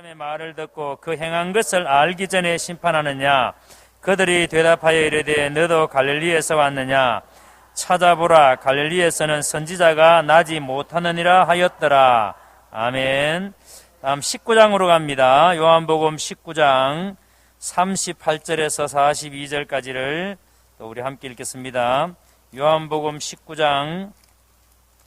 사람의 말을 듣고 그 행한 것을 알기 전에 심판하느냐? 그들이 대답하여 이르되 너도 갈릴리에서 왔느냐? 찾아보라, 갈릴리에서는 선지자가 나지 못하느니라 하였더라. 아멘. 다음 19장으로 갑니다. 요한복음 19장 38절에서 42절까지를 또 우리 함께 읽겠습니다. 요한복음 19장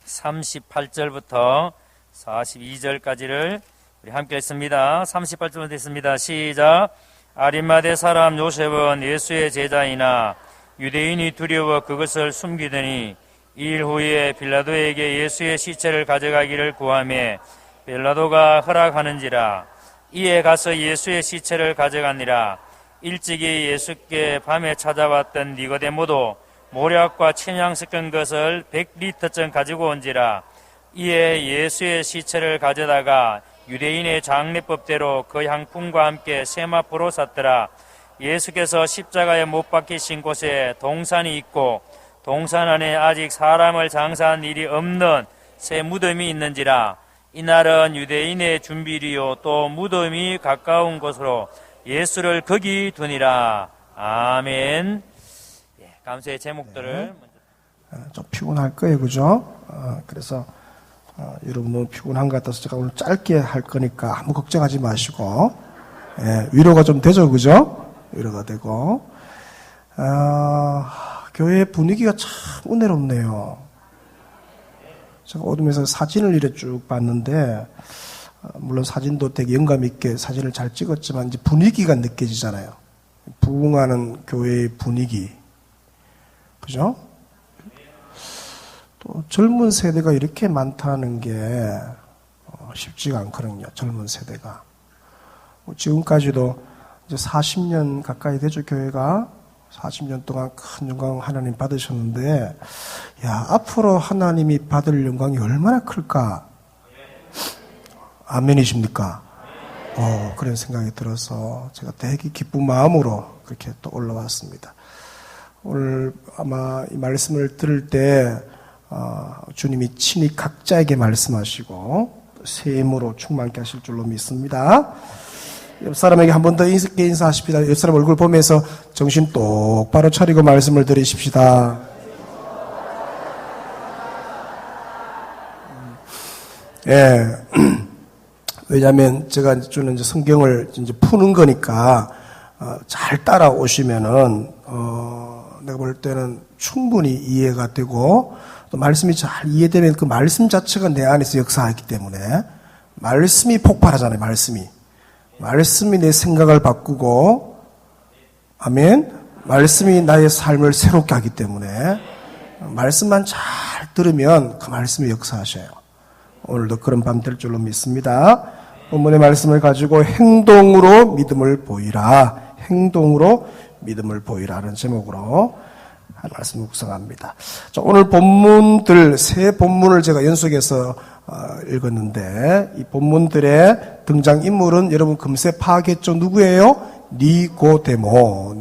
38절부터 42절까지를 우리 함께 읽습니다. 38절부터 읽습니다. 시작. 아리마대 사람 요셉은 예수의 제자이나 유대인이 두려워 그것을 숨기더니 2일 후에 빌라도에게 예수의 시체를 가져가기를 구하매 빌라도가 허락하는지라. 이에 가서 예수의 시체를 가져가니라. 일찍이 예수께 밤에 찾아왔던 니고데모도 모략과 침향 섞은 것을 100리터쯤 가지고 온지라. 이에 예수의 시체를 가져다가 유대인의 장례법대로 그 향품과 함께 세마포로 샀더라. 예수께서 십자가에 못 박히신 곳에 동산이 있고 동산 안에 아직 사람을 장사한 일이 없는 새 무덤이 있는지라. 이날은 유대인의 준비리요 또 무덤이 가까운 곳으로 예수를 거기 두니라. 아멘. 감사의 제목들을 좀 피곤할 거예요, 그죠? 그래서 여러분 너무 피곤한 것 같아서 제가 오늘 짧게 할 거니까 아무 걱정하지 마시고 위로가 좀 되죠, 그죠? 위로가 되고 교회 분위기가 참 은혜롭네요. 제가 오면서 사진을 이렇게 쭉 봤는데 물론 사진도 되게 영감 있게 사진을 잘 찍었지만 이제 분위기가 느껴지잖아요. 부흥하는 교회의 분위기, 그죠? 또 젊은 세대가 이렇게 많다는 게 쉽지가 않거든요. 젊은 세대가 지금까지도 이제 40년 가까이 되죠. 교회가 40년 동안 큰 영광 하나님 받으셨는데, 야, 앞으로 하나님이 받을 영광이 얼마나 클까? 아멘이십니까? 그런 생각이 들어서 제가 되게 기쁜 마음으로 그렇게 또 올라왔습니다. 오늘 아마 이 말씀을 들을 때 주님이 친히 각자에게 말씀하시고 새 힘으로 충만케 하실 줄로 믿습니다. 옆 사람에게 한 번 더 인사하십시다. 옆 사람 얼굴 보면서 정신 똑바로 차리고 말씀을 드리십시다. 예. 왜냐하면 제가 주는 이제 성경을 이제 푸는 거니까 잘 따라오시면은 내가 볼 때는 충분히 이해가 되고 또 말씀이 잘 이해되면 그 말씀 자체가 내 안에서 역사하기 때문에 말씀이 폭발하잖아요. 말씀이 내 생각을 바꾸고, 아멘. 말씀이 나의 삶을 새롭게 하기 때문에 말씀만 잘 들으면 그 말씀이 역사하셔요. 오늘도 그런 밤 될 줄로 믿습니다. 본문의 말씀을 가지고 행동으로 믿음을 보이라. 행동으로 믿음을 보이라는 제목으로 말씀 묵상합니다. 자, 오늘 본문들 세 본문을 제가 연속해서 읽었는데 이 본문들의 등장인물은 여러분 금세 파악했죠? 누구예요? 니고데모.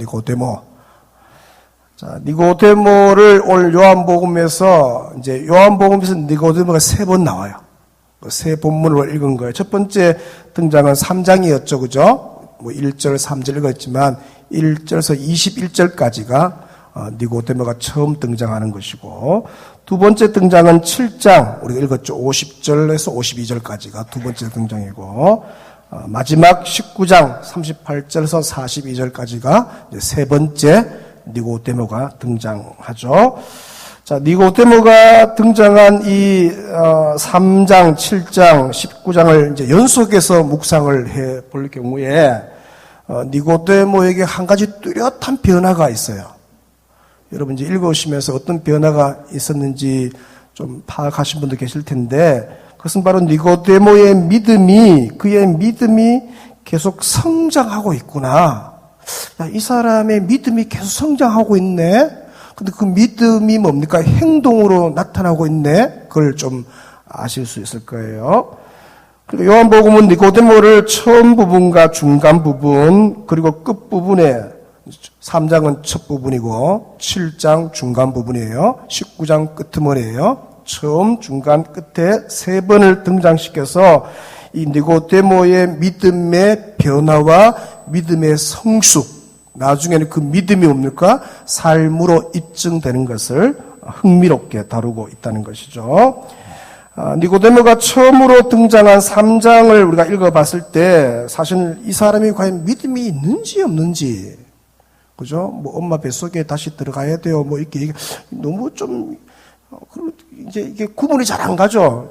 자, 니고데모를 오늘 요한복음에서 니고데모가 3번 나와요. 세 본문을 읽은 거예요. 첫 번째 등장은 3장이었죠. 그죠? 1절, 3절 읽었지만 1절에서 21절까지가 니고데모가 처음 등장하는 것이고, 두 번째 등장은 7장, 우리가 읽었죠. 50절에서 52절까지가 두 번째 등장이고, 마지막 19장 38절에서 42절까지가 세 번째 니고데모가 등장하죠. 자, 니고데모가 등장한 이 3장, 7장, 19장을 이제 연속해서 묵상을 해 볼 경우에 니고데모에게 한 가지 뚜렷한 변화가 있어요. 여러분 이제 읽어오시면서 어떤 변화가 있었는지 좀 파악하신 분도 계실 텐데, 그것은 바로 니고데모의 그의 믿음이 계속 성장하고 있구나. 야, 이 사람의 믿음이 계속 성장하고 있네. 근데 그 믿음이 뭡니까? 행동으로 나타나고 있네. 그걸 좀 아실 수 있을 거예요. 그리고 요한복음은 니고데모를 처음 부분과 중간 부분, 그리고 끝 부분에 3장은 첫 부분이고 7장 중간 부분이에요. 19장 끝머리예요. 처음, 중간, 끝에 세 번을 등장시켜서 이 니고데모의 믿음의 변화와 믿음의 성숙, 나중에는 그 믿음이 뭡니까? 삶으로 입증되는 것을 흥미롭게 다루고 있다는 것이죠. 니고데모가 처음으로 등장한 3장을 우리가 읽어봤을 때 사실 이 사람이 과연 믿음이 있는지 없는지, 그죠? 뭐 엄마 뱃속에 다시 들어가야 돼요. 뭐 이렇게 너무 좀 이제 이게 구분이 잘 안 가죠.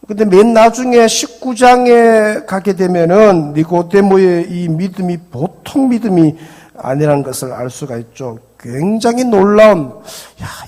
근데 맨 나중에 19장에 가게 되면은 니고데모의 이 믿음이 보통 믿음이 아니라는 것을 알 수가 있죠. 굉장히 놀라운,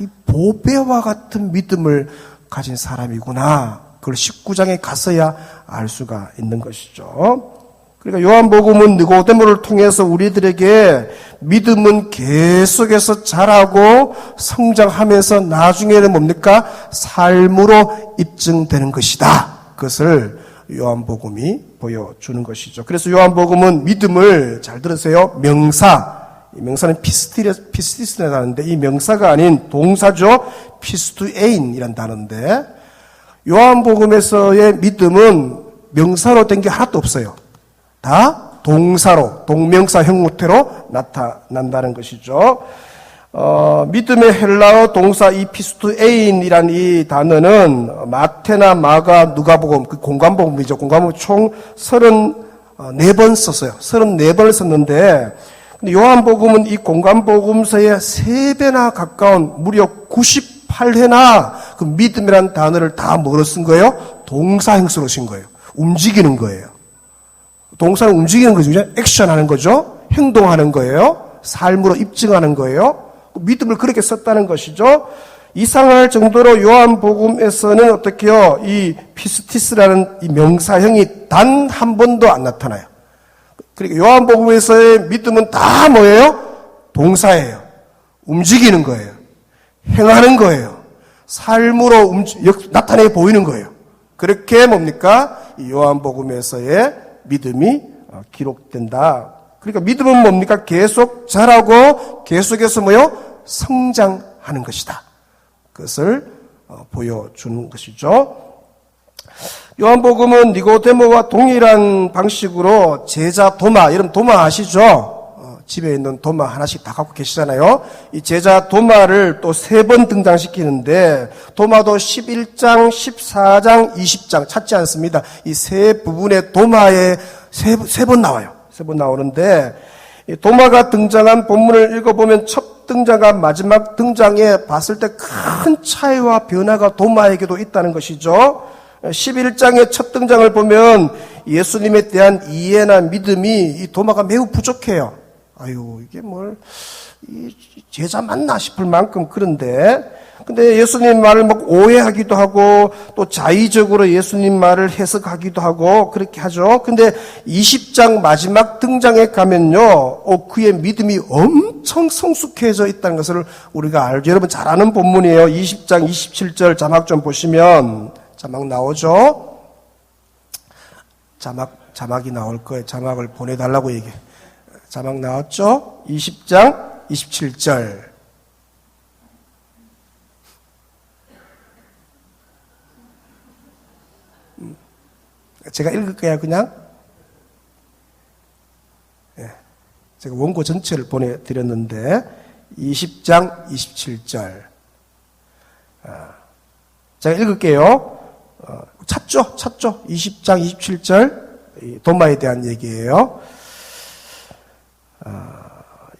이 보배와 같은 믿음을 가진 사람이구나. 그걸 19장에 가서야 알 수가 있는 것이죠. 그러니까 요한복음은 니고데모를 통해서 우리들에게 믿음은 계속해서 자라고 성장하면서 나중에는 뭡니까? 삶으로 입증되는 것이다. 그것을 요한복음이 보여주는 것이죠. 그래서 요한복음은 믿음을, 잘 들으세요, 명사, 이 명사는 피스티스라는 단어인데 이 명사가 아닌 동사죠. 피스투에인이라는 단어인데 요한복음에서의 믿음은 명사로 된 게 하나도 없어요. 다 동사로, 동명사 형태로 나타난다는 것이죠. 믿음의 헬라어 동사 이 피스투에인이란 이 단어는 마태나 마가, 누가복음, 그 공관복음이죠. 공관복음 총 34번 썼어요. 34번을 썼는데, 근데 요한복음은 이 공관복음서의 3배나 가까운 무려 98회나 그 믿음이라는 단어를 다 뭐로 쓴 거예요? 동사 형식으로 쓴 거예요. 움직이는 거예요. 동사는 움직이는 거죠. 액션하는 거죠. 행동하는 거예요. 삶으로 입증하는 거예요. 믿음을 그렇게 썼다는 것이죠. 이상할 정도로 요한복음에서는 어떻게요? 이 피스티스라는 이 명사형이 단 한 번도 안 나타나요. 그러니까 요한복음에서의 믿음은 다 뭐예요? 동사예요. 움직이는 거예요. 행하는 거예요. 삶으로 나타내 보이는 거예요. 그렇게 뭡니까? 이 요한복음에서의 믿음이 기록된다. 그러니까 믿음은 뭡니까? 계속 자라고 계속해서 뭐요? 성장하는 것이다. 그것을 보여주는 것이죠. 요한복음은 니고데모와 동일한 방식으로 제자 도마, 여러분 도마 아시죠? 집에 있는 도마 하나씩 다 갖고 계시잖아요. 이 제자 도마를 또 3번 등장시키는데 도마도 11장, 14장, 20장 찾지 않습니다. 이 세 부분의 도마에 세 번 나와요. 3번 나오는데 이 도마가 등장한 본문을 읽어보면 첫 등장과 마지막 등장에 봤을 때 큰 차이와 변화가 도마에게도 있다는 것이죠. 11장의 첫 등장을 보면 예수님에 대한 이해나 믿음이 이 도마가 매우 부족해요. 아유, 이게 이 제자 맞나 싶을 만큼 그런데, 근데 예수님 말을 막 오해하기도 하고, 또 자의적으로 예수님 말을 해석하기도 하고, 그렇게 하죠. 근데 20장 마지막 등장에 가면요, 그의 믿음이 엄청 성숙해져 있다는 것을 우리가 알죠. 여러분 잘 아는 본문이에요. 20장 27절 자막 좀 보시면, 자막 나오죠? 자막이 나올 거예요. 자막을 보내달라고 얘기해. 자막 나왔죠? 20장 27절. 제가 읽을게요, 그냥. 제가 원고 전체를 보내드렸는데 20장 27절. 제가 읽을게요. 찾죠? 20장 27절 도마에 대한 얘기예요.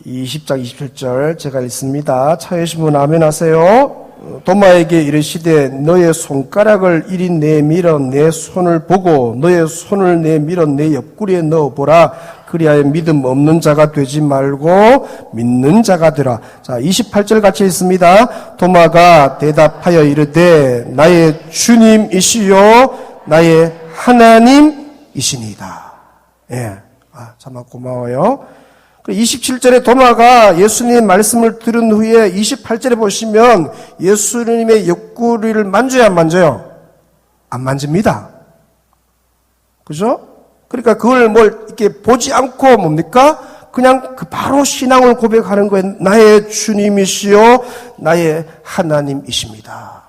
20장 27절 제가 읽습니다. 찾으신 분 아멘 하세요. 도마에게 이르시되 너의 손가락을 이리 내밀어 내 손을 보고 너의 손을 내밀어 내 옆구리에 넣어보라. 그리하여 믿음 없는 자가 되지 말고 믿는 자가 되라. 자, 28절 같이 읽습니다. 도마가 대답하여 이르되 나의 주님이시요 나의 하나님이시니이다. 예. 참 고마워요. 27절에 도마가 예수님 말씀을 들은 후에 28절에 보시면 예수님의 옆구리를 만져야 안 만져요? 안 만집니다. 그죠? 그러니까 그걸 이렇게 보지 않고 뭡니까? 그냥 바로 신앙을 고백하는 거예요. 나의 주님이시요 나의 하나님이십니다.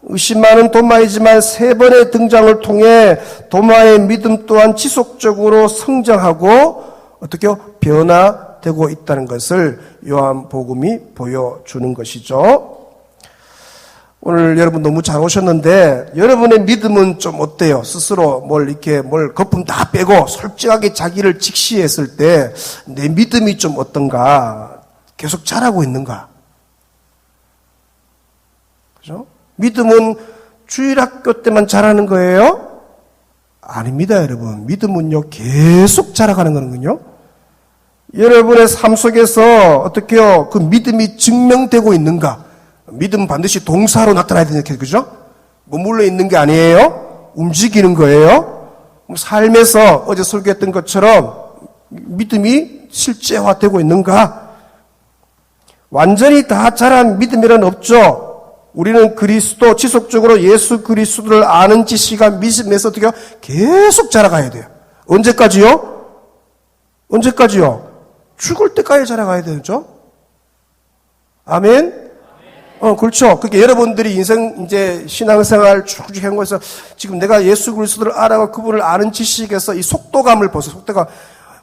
의심많은 도마이지만 세 번의 등장을 통해 도마의 믿음 또한 지속적으로 성장하고 어떻게 변화되고 있다는 것을 요한복음이 보여주는 것이죠. 오늘 여러분 너무 잘 오셨는데 여러분의 믿음은 좀 어때요? 스스로 뭘 거품 다 빼고 솔직하게 자기를 직시했을 때 내 믿음이 좀 어떤가? 계속 자라고 있는가? 그죠? 믿음은 주일학교 때만 자라는 거예요? 아닙니다, 여러분. 믿음은요, 계속 자라가는 거는요. 여러분의 삶 속에서 어떻게요? 그 믿음이 증명되고 있는가? 믿음은 반드시 동사로 나타나야 되는, 그죠? 머물러 있는 게 아니에요? 움직이는 거예요? 삶에서 어제 설교했던 것처럼 믿음이 실제화되고 있는가? 완전히 다 자란 믿음이란 없죠. 우리는 그리스도, 지속적으로 예수 그리스도를 아는 지식과 믿음에서 어떻게 계속 자라가야 돼요. 언제까지요? 언제까지요? 죽을 때까지 자라가야 되죠. 아멘? 그렇죠. 그게 여러분들이 인생, 이제, 신앙생활 쭉쭉 한 거에서 지금 내가 예수 그리스도를 알아가 그분을 아는 지식에서 이 속도감을 보세요. 속도가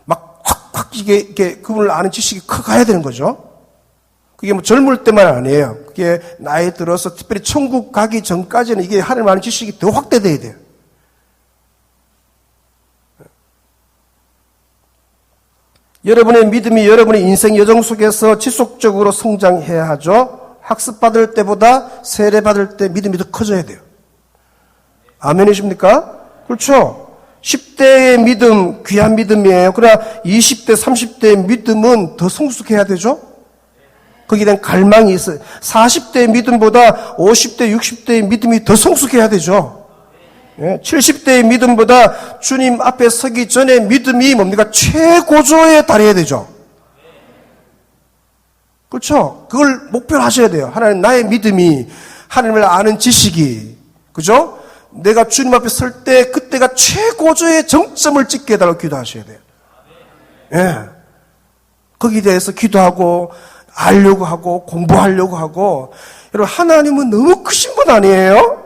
막 확, 이게 그분을 아는 지식이 커가야 되는 거죠. 그게 뭐 젊을 때만 아니에요. 그게 나이 들어서 특별히 천국 가기 전까지는 이게 하나님 아는 지식이 더 확대돼야 돼요. 여러분의 믿음이 여러분의 인생 여정 속에서 지속적으로 성장해야 하죠. 학습받을 때보다 세례받을 때 믿음이 더 커져야 돼요. 아멘이십니까? 그렇죠. 10대의 믿음, 귀한 믿음이에요. 그러나 20대, 30대의 믿음은 더 성숙해야 되죠. 거기에 대한 갈망이 있어요. 40대의 믿음보다 50대, 60대의 믿음이 더 성숙해야 되죠. 70대의 믿음보다 주님 앞에 서기 전에 믿음이 뭡니까? 최고조에 달해야 되죠. 그렇죠? 그걸 목표로 하셔야 돼요. 하나님, 나의 믿음이, 하나님을 아는 지식이, 그죠? 내가 주님 앞에 설 때, 그때가 최고조의 정점을 찍게 해달라고 기도하셔야 돼요. 예. 거기에 대해서 기도하고, 알려고 하고, 공부하려고 하고, 여러분, 하나님은 너무 크신 분 아니에요?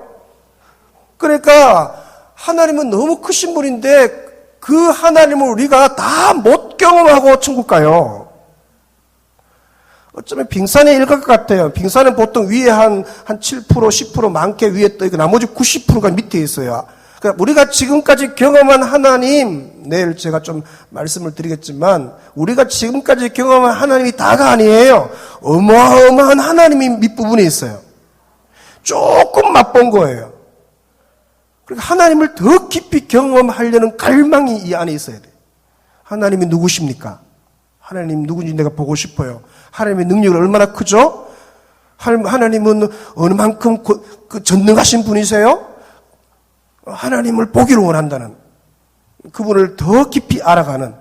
그러니까, 하나님은 너무 크신 분인데, 그 하나님을 우리가 다 못 경험하고 천국 가요. 어쩌면 빙산의 일각 같아요. 빙산은 보통 위에 한 7%, 10% 많게 위에 떠 있고 나머지 90%가 밑에 있어요. 그러니까 우리가 지금까지 경험한 하나님, 내일 제가 좀 말씀을 드리겠지만 우리가 지금까지 경험한 하나님이 다가 아니에요. 어마어마한 하나님이 밑부분에 있어요. 조금 맛본 거예요. 그러니까 하나님을 더 깊이 경험하려는 갈망이 이 안에 있어야 돼요. 하나님이 누구십니까? 하나님 누군지 내가 보고 싶어요. 하나님의 능력이 얼마나 크죠? 하나님은 어느 만큼 그 전능하신 분이세요? 하나님을 보기를 원한다는, 그분을 더 깊이 알아가는,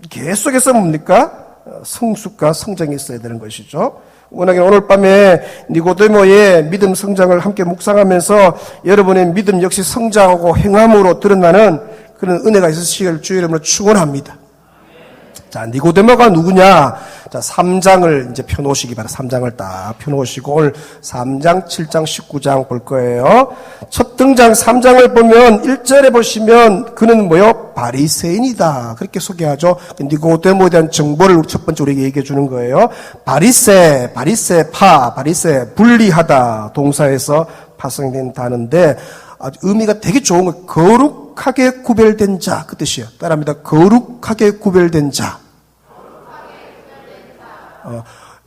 계속해서 뭡니까? 성숙과 성장이 있어야 되는 것이죠. 워낙에 오늘 밤에 니고데모의 믿음 성장을 함께 묵상하면서 여러분의 믿음 역시 성장하고 행함으로 드러나는 그런 은혜가 있으시기를 주의 이름으로 축원합니다. 자, 니고데모가 누구냐? 자, 3장을 이제 펴놓으시기 바랍니다. 3장을 딱 펴놓으시고 오늘 3장, 7장, 19장 볼 거예요. 첫 등장 3장을 보면 1절에 보시면 그는 뭐요? 바리새인이다. 그렇게 소개하죠. 니고데모에 대한 정보를 첫 번째 우리에게 얘기해 주는 거예요. 바리새, 분리하다. 동사에서 파생된 단어인데 아주 의미가 되게 좋은 거예요. 거룩하게 구별된 자, 그 뜻이에요. 따라합니다. 거룩하게 구별된 자.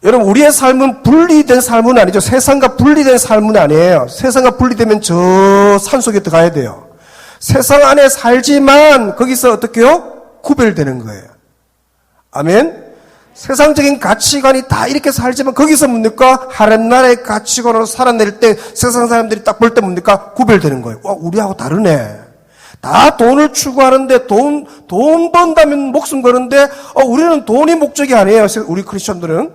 여러분, 우리의 삶은 분리된 삶은 아니죠. 세상과 분리된 삶은 아니에요. 세상과 분리되면 저 산속에 들어가야 돼요. 세상 안에 살지만 거기서 어떻게 해요? 구별되는 거예요. 아멘? 세상적인 가치관이 다 이렇게 살지만 거기서 뭡니까? 하나님 나라의 가치관으로 살아낼 때 세상 사람들이 딱 볼 때 뭡니까? 구별되는 거예요. 우리하고 다르네. 다 돈을 추구하는데 돈 번다면 목숨 거는데 우리는 돈이 목적이 아니에요. 우리 크리스천들은.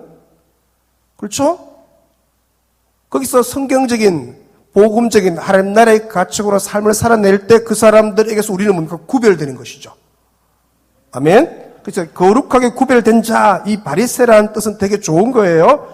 그렇죠? 거기서 성경적인 복음적인 하나님 나라의 가치관으로 삶을 살아낼 때 그 사람들에게서 우리는 뭡니까? 구별되는 것이죠. 아멘? 그래서 거룩하게 구별된 자, 이 바리새라는 뜻은 되게 좋은 거예요.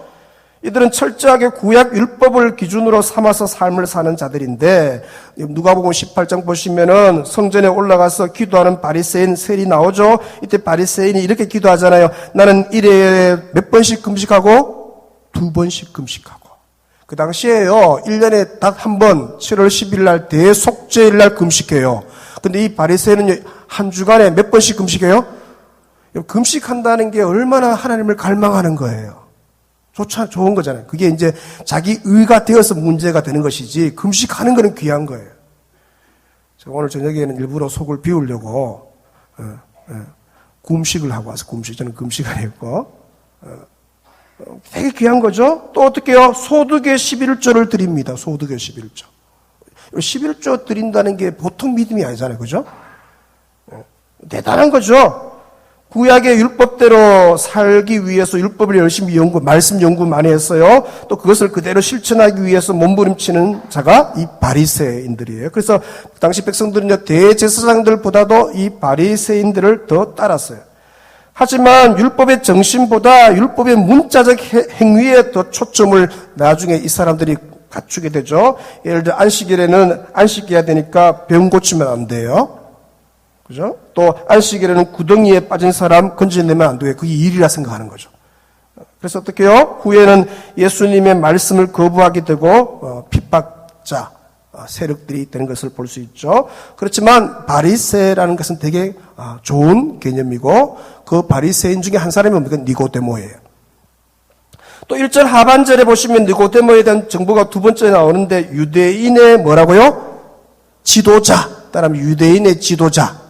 이들은 철저하게 구약 율법을 기준으로 삼아서 삶을 사는 자들인데, 누가복음 18장 보시면은 성전에 올라가서 기도하는 바리새인 셀이 나오죠. 이때 바리새인이 이렇게 기도하잖아요. 나는 일회에 몇 번씩 금식하고 2번씩 금식하고. 그 당시에요, 1년에 딱 한 번 7월 10일 날 대속죄일 날 금식해요. 근데 이 바리새인은 한 주간에 몇 번씩 금식해요? 금식한다는 게 얼마나 하나님을 갈망하는 거예요. 좋은 거잖아요. 그게 이제 자기 의가 되어서 문제가 되는 것이지, 금식하는 거는 귀한 거예요. 제가 오늘 저녁에는 일부러 속을 비우려고, 금식을 하고 와서, 저는 금식 안 했고, 되게 귀한 거죠? 또 어떻게 해요? 소득의 11조를 드립니다. 소득의 11조. 11조 드린다는 게 보통 믿음이 아니잖아요. 그죠? 대단한 거죠? 구약의 율법대로 살기 위해서 율법을 열심히 말씀 연구 많이 했어요. 또 그것을 그대로 실천하기 위해서 몸부림치는 자가 이 바리새인들이에요. 그래서 그 당시 백성들은요, 대제사장들보다도 이 바리새인들을 더 따랐어요. 하지만 율법의 정신보다 율법의 문자적 행위에 더 초점을 나중에 이 사람들이 갖추게 되죠. 예를 들어 안식일에는 안식해야 되니까 병 고치면 안 돼요. 그죠? 또 안식일에는 구덩이에 빠진 사람 건져내면 안 돼요. 그게 일이라 생각하는 거죠. 그래서 어떻게 해요? 후에는 예수님의 말씀을 거부하게 되고 핍박자 세력들이 되는 것을 볼 수 있죠. 그렇지만 바리새라는 것은 되게 좋은 개념이고, 그 바리새인 중에 한 사람이 뭡니까? 니고데모예요. 또 1절 하반절에 보시면 니고데모에 대한 정보가 두 번째 나오는데, 유대인의 뭐라고요? 지도자. 따라하면 유대인의 지도자죠.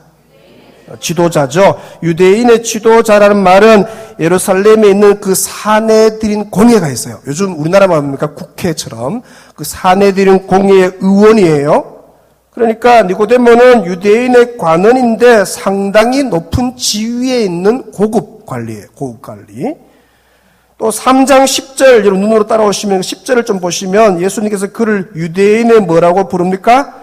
유대인의 지도자라는 말은 예루살렘에 있는 그 사내들인 공회가 있어요. 요즘 우리나라 말입니까? 국회처럼 그 사내들인 공회의 의원이에요. 그러니까 니고데모는 유대인의 관원인데 상당히 높은 지위에 있는 고급 관리예요. 고급 관리. 또 3장 10절, 여러분 눈으로 따라오시면 10절을 좀 보시면 예수님께서 그를 유대인의 뭐라고 부릅니까?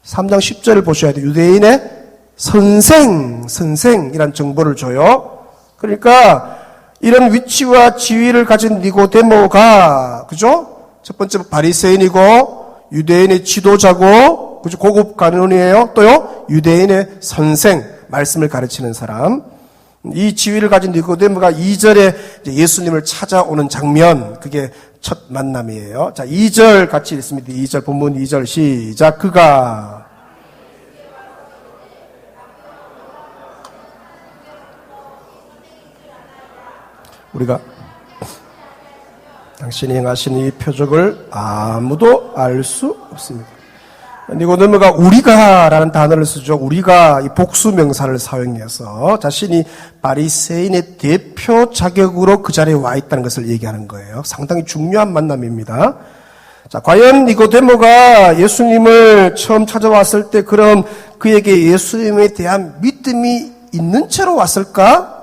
3장 10절을 보셔야 돼요. 유대인의 선생이란 정보를 줘요. 그러니까 이런 위치와 지위를 가진 니고데모가, 그죠? 첫 번째 바리새인이고 유대인의 지도자고, 그죠? 고급 관원이에요. 또요, 유대인의 선생, 말씀을 가르치는 사람. 이 지위를 가진 니고데모가 2절에 예수님을 찾아오는 장면, 그게 첫 만남이에요. 자, 2절 같이 읽습니다. 2절 본문 2절 시작. 그가 우리가 당신이 행하신 이 표적을 아무도 알 수 없습니다. 니고데모가 우리가라는 단어를 쓰죠. 우리가 이 복수명사를 사용해서 자신이 바리새인의 대표 자격으로 그 자리에 와 있다는 것을 얘기하는 거예요. 상당히 중요한 만남입니다. 자, 과연 니고데모가 예수님을 처음 찾아왔을 때 그럼 그에게 예수님에 대한 믿음이 있는 채로 왔을까?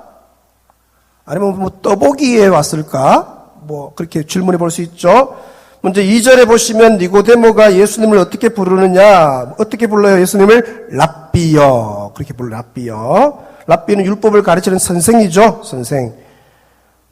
아니면 뭐 떠보기에 왔을까? 뭐 그렇게 질문해 볼 수 있죠. 먼저 2절에 보시면 니고데모가 예수님을 어떻게 부르느냐? 어떻게 불러요? 예수님을 랍비여. 그렇게 불러요. 랍비여. 랍비는 율법을 가르치는 선생이죠. 선생.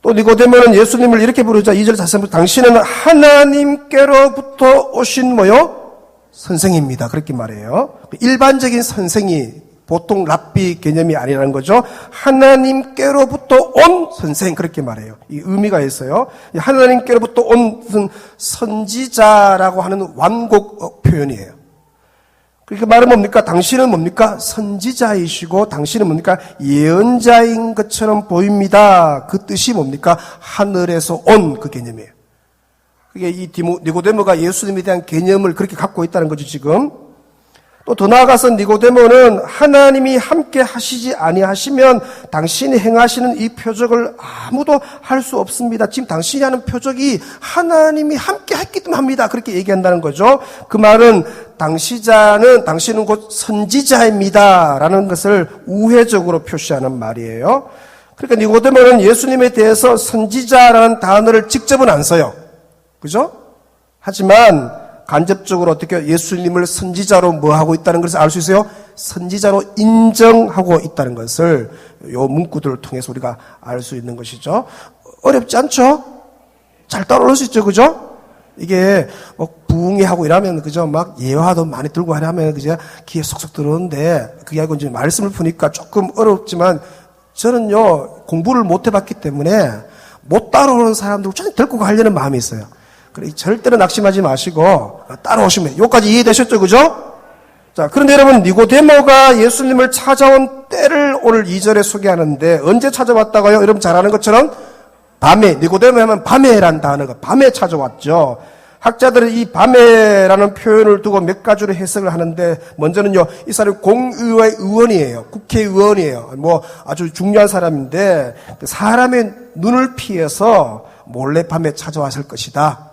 또 니고데모는 예수님을 이렇게 부르자. 2절 다시 한번 당신은 하나님께로부터 오신 뭐요? 선생입니다. 그렇게 말해요. 일반적인 선생이 보통 랍비 개념이 아니라는 거죠. 하나님께로부터 온 선생, 그렇게 말해요. 이 의미가 있어요. 하나님께로부터 온 선지자라고 하는 완곡 표현이에요. 그렇게 말은 뭡니까? 당신은 뭡니까? 선지자이시고 당신은 뭡니까? 예언자인 것처럼 보입니다. 그 뜻이 뭡니까? 하늘에서 온 그 개념이에요. 그게 이 니고데모가 예수님에 대한 개념을 그렇게 갖고 있다는 거죠, 지금. 또 더 나아가서 니고데모는 하나님이 함께 하시지 아니하시면 당신이 행하시는 이 표적을 아무도 할 수 없습니다. 지금 당신이 하는 표적이 하나님이 함께 했기 때문에 합니다. 그렇게 얘기한다는 거죠. 그 말은 당신은 곧 선지자입니다. 라는 것을 우회적으로 표시하는 말이에요. 그러니까 니고데모는 예수님에 대해서 선지자라는 단어를 직접은 안 써요. 그죠? 하지만 간접적으로 어떻게 예수님을 선지자로 뭐 하고 있다는 것을 알 수 있어요? 선지자로 인정하고 있다는 것을 요 문구들을 통해서 우리가 알 수 있는 것이죠. 어렵지 않죠? 잘 따라올 수 있죠, 그죠? 이게 뭐 부흥회하고 이러면 그죠, 막 예화도 많이 들고 하면 그죠, 귀에 쏙쏙 들어오는데 그게 아니고 이제 말씀을 푸니까 조금 어렵지만 저는요 공부를 못 해봤기 때문에 못 따라오는 사람들을 좀 데리고 가려는 마음이 있어요. 그래 절대로 낙심하지 마시고 따라오시면 돼요. 여기까지 이해되셨죠, 그죠? 자, 그런데 여러분 니고데모가 예수님을 찾아온 때를 오늘 2절에 소개하는데 언제 찾아왔다고요? 여러분 잘 아는 것처럼 밤에, 니고데모 하면 밤에라는 단어가 밤에 찾아왔죠. 학자들은 이 밤에라는 표현을 두고 몇 가지로 해석을 하는데 먼저는요, 이 사람이 공의회 의원이에요. 국회의원이에요. 뭐 아주 중요한 사람인데 사람의 눈을 피해서 몰래 밤에 찾아왔을 것이다.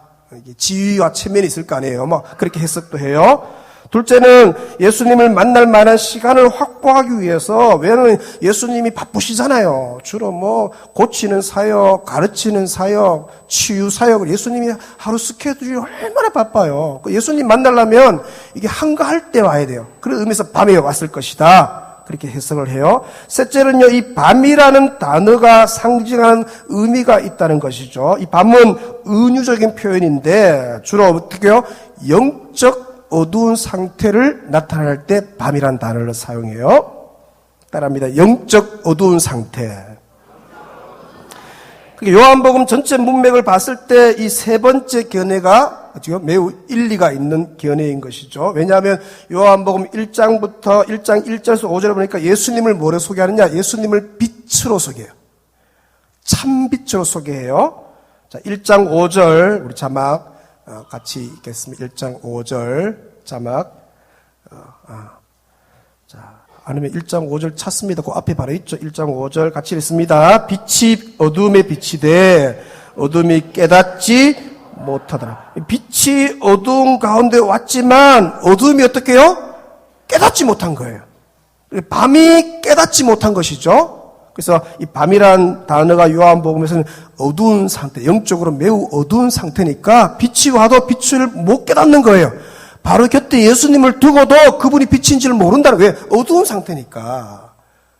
지위와 체면이 있을 거 아니에요. 뭐 그렇게 해석도 해요. 둘째는 예수님을 만날 만한 시간을 확보하기 위해서, 왜냐하면 예수님이 바쁘시잖아요. 주로 뭐 고치는 사역, 가르치는 사역, 치유 사역을 예수님이 하루 스케줄이 얼마나 바빠요. 예수님 만나려면 이게 한가할 때 와야 돼요. 그런 의미에서 밤에 왔을 것이다. 그렇게 해석을 해요. 셋째는요, 이 밤이라는 단어가 상징하는 의미가 있다는 것이죠. 이 밤은 은유적인 표현인데 주로 어떻게 해요? 영적 어두운 상태를 나타낼 때 밤이란 단어를 사용해요. 따라합니다. 영적 어두운 상태. 요한복음 전체 문맥을 봤을 때 이 세 번째 견해가 지금 매우 일리가 있는 견해인 것이죠. 왜냐하면 요한복음 1장부터 1장 1절에서 5절을 보니까 예수님을 뭐로 소개하느냐? 예수님을 빛으로 소개해요. 참빛으로 소개해요. 자, 1장 5절 우리 자막 같이 읽겠습니다. 1장 5절 자막. 자, 아니면 1장 5절 찾습니다. 그 앞에 바로 있죠. 1장 5절 같이 읽습니다. 빛이 어둠에 빛이 돼 어둠이 깨닫지 못하더라. 빛이 어두운 가운데 왔지만 어둠이 어떻게 해요? 깨닫지 못한 거예요. 밤이 깨닫지 못한 것이죠. 그래서 이 밤이란 단어가 요한복음에서는 어두운 상태, 영적으로 매우 어두운 상태니까 빛이 와도 빛을 못 깨닫는 거예요. 바로 곁에 예수님을 두고도 그분이 빛인지를 모른다는 거예요. 어두운 상태니까.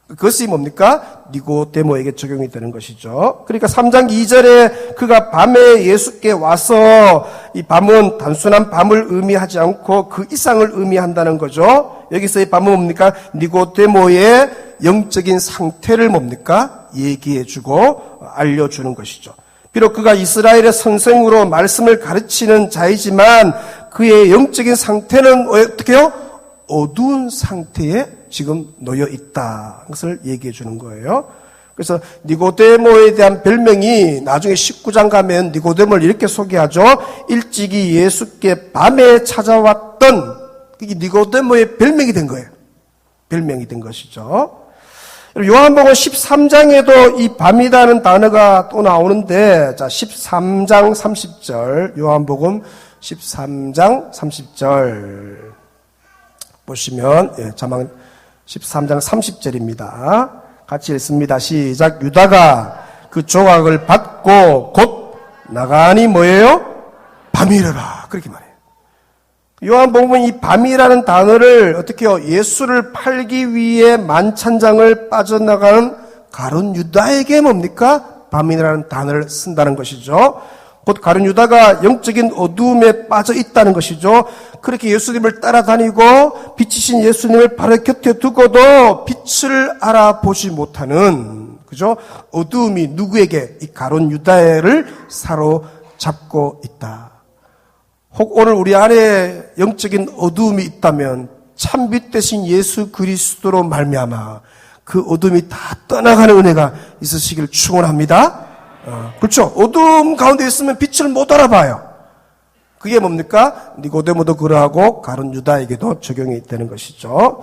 그것이 뭡니까? 니고데모에게 적용이 되는 것이죠. 그러니까 3장 2절에 그가 밤에 예수께 와서 이 밤은 단순한 밤을 의미하지 않고 그 이상을 의미한다는 거죠. 여기서 이 밤은 뭡니까? 니고데모의 영적인 상태를 뭡니까? 얘기해주고 알려주는 것이죠. 비록 그가 이스라엘의 선생으로 말씀을 가르치는 자이지만 그의 영적인 상태는 어떻게 해요? 어두운 상태에 지금 놓여 있다. 것을 얘기해 주는 거예요. 그래서 니고데모에 대한 별명이 나중에 19장 가면 니고데모를 이렇게 소개하죠. 일찍이 예수께 밤에 찾아왔던 그게 니고데모의 별명이 된 거예요. 별명이 된 것이죠. 요한복음 13장에도 이 밤이라는 단어가 또 나오는데, 자, 13장 30절, 요한복음 13장 30절 보시면, 자막 13장 30절입니다. 같이 읽습니다. 시작. 유다가 그 조각을 받고 곧 나가니 뭐예요? 밤이래라. 그렇게 말해요. 요한복음은 이 밤이라는 단어를 어떻게 해요? 예수를 팔기 위해 만찬장을 빠져나가는 가룟 유다에게 뭡니까? 밤이라는 단어를 쓴다는 것이죠. 곧 가룟 유다가 영적인 어두움에 빠져 있다는 것이죠. 그렇게 예수님을 따라다니고 빛이신 예수님을 바로 곁에 두고도 빛을 알아보지 못하는, 그죠? 어두움이 누구에게? 이 가룟 유다를 사로잡고 있다. 혹 오늘 우리 안에 영적인 어두움이 있다면 참빛 대신 예수 그리스도로 말미암아 그 어둠이 다 떠나가는 은혜가 있으시길 축원합니다. 그렇죠? 어둠 가운데 있으면 빛을 못 알아봐요. 그게 뭡니까? 니고데모도 그러하고 가룟 유다에게도 적용이 되는 것이죠.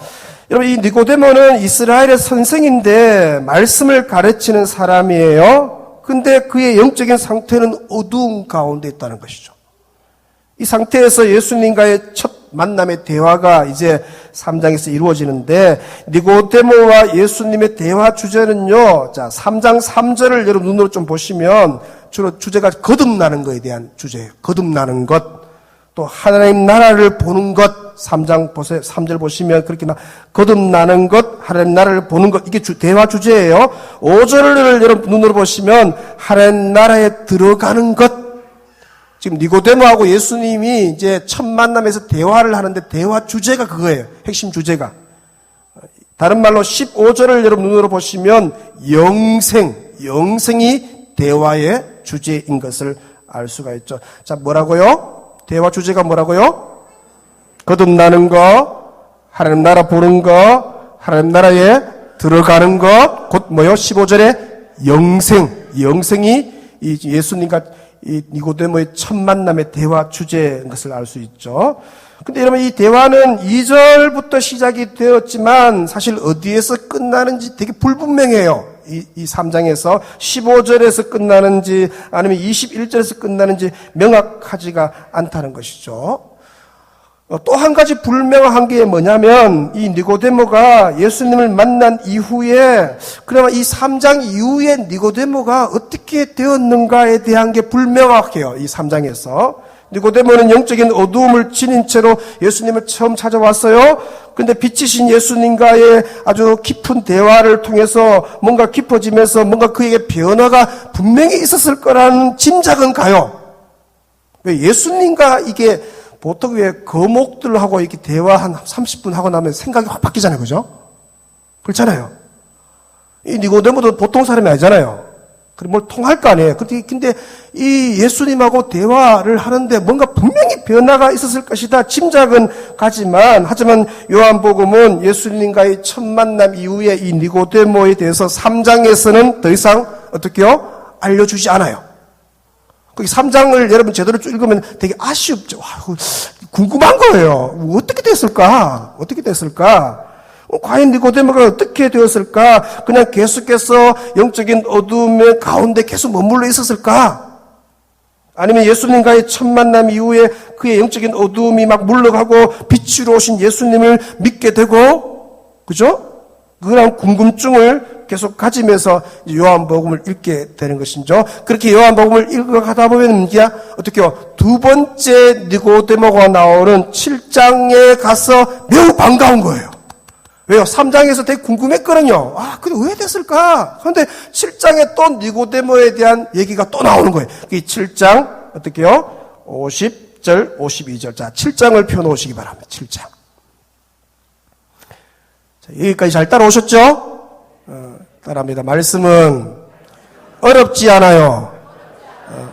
여러분, 이 니고데모는 이스라엘의 선생인데 말씀을 가르치는 사람이에요. 근데 그의 영적인 상태는 어두운 가운데 있다는 것이죠. 이 상태에서 예수님과의 첫 만남의 대화가 이제 3장에서 이루어지는데, 니고데모와 예수님의 대화 주제는요, 자, 3장 3절을 여러분 눈으로 좀 보시면 주로 주제가 거듭나는 것에 대한 주제예요. 거듭나는 것, 또 하나님 나라를 보는 것. 3장 보세요. 3절 보시면 그렇게 거듭나는 것, 하나님 나라를 보는 것, 이게 대화 주제예요. 5절을 여러분 눈으로 보시면 하나님 나라에 들어가는 것, 지금 니고데모하고 예수님이 이제 첫 만남에서 대화를 하는데 대화 주제가 그거예요. 핵심 주제가. 다른 말로 15절을 여러분 눈으로 보시면 영생이 대화의 주제인 것을 알 수가 있죠. 자, 뭐라고요? 대화 주제가 뭐라고요? 거듭나는 거, 하나님 나라 보는 거, 하나님 나라에 들어가는 거, 곧 뭐요? 15절에 영생이 이 예수님과 이 니고데모의 첫 만남의 대화 주제인 것을 알 수 있죠. 근데 여러분 이 대화는 2절부터 시작이 되었지만 사실 어디에서 끝나는지 되게 불분명해요. 이 3장에서 15절에서 끝나는지 아니면 21절에서 끝나는지 명확하지가 않다는 것이죠. 또 한 가지 불명확한 게 뭐냐면 이 니고데모가 예수님을 만난 이후에 그러면 이 3장 이후에 니고데모가 어떻게 되었는가에 대한 게 불명확해요. 이 3장에서. 니고데모는 영적인 어두움을 지닌 채로 예수님을 처음 찾아왔어요. 근데 빛이신 예수님과의 아주 깊은 대화를 통해서 뭔가 깊어지면서 뭔가 그에게 변화가 분명히 있었을 거라는 짐작은 가요. 왜 예수님과 이게 보통 왜 거목들하고 이렇게 대화 한 30분 하고 나면 생각이 확 바뀌잖아요. 그죠? 그렇잖아요. 이 니고데모도 보통 사람이 아니잖아요. 그럼 뭘 통할 거 아니에요. 근데 이 예수님하고 대화를 하는데 뭔가 분명히 변화가 있었을 것이다. 짐작은 가지만, 하지만 요한복음은 예수님과의 첫 만남 이후에 이 니고데모에 대해서 3장에서는 더 이상 어떻게요? 알려주지 않아요. 거기 3장을 여러분 제대로 쭉 읽으면 되게 아쉽죠. 궁금한 거예요. 어떻게 됐을까? 과연 니고데모가 어떻게 되었을까? 그냥 계속해서 영적인 어둠의 가운데 계속 머물러 있었을까? 아니면 예수님과의 첫 만남 이후에 그의 영적인 어둠이 막 물러가고 빛으로 오신 예수님을 믿게 되고, 그죠? 그런 궁금증을 계속 가지면서 요한복음을 읽게 되는 것이죠. 그렇게 요한복음을 읽어가다 보면 이제 어떻게요? 두 번째 니고데모가 나오는 7장에 가서 매우 반가운 거예요. 왜요? 3장에서 되게 궁금했거든요. 근데 왜 됐을까? 그런데 7장에 또 니고데모에 대한 얘기가 또 나오는 거예요. 이 7장 어떻게요? 50절, 52절. 자, 7장을 펴놓으시기 바랍니다. 7장. 자, 여기까지 잘 따라오셨죠? 따라합니다. 말씀은 어렵지 않아요.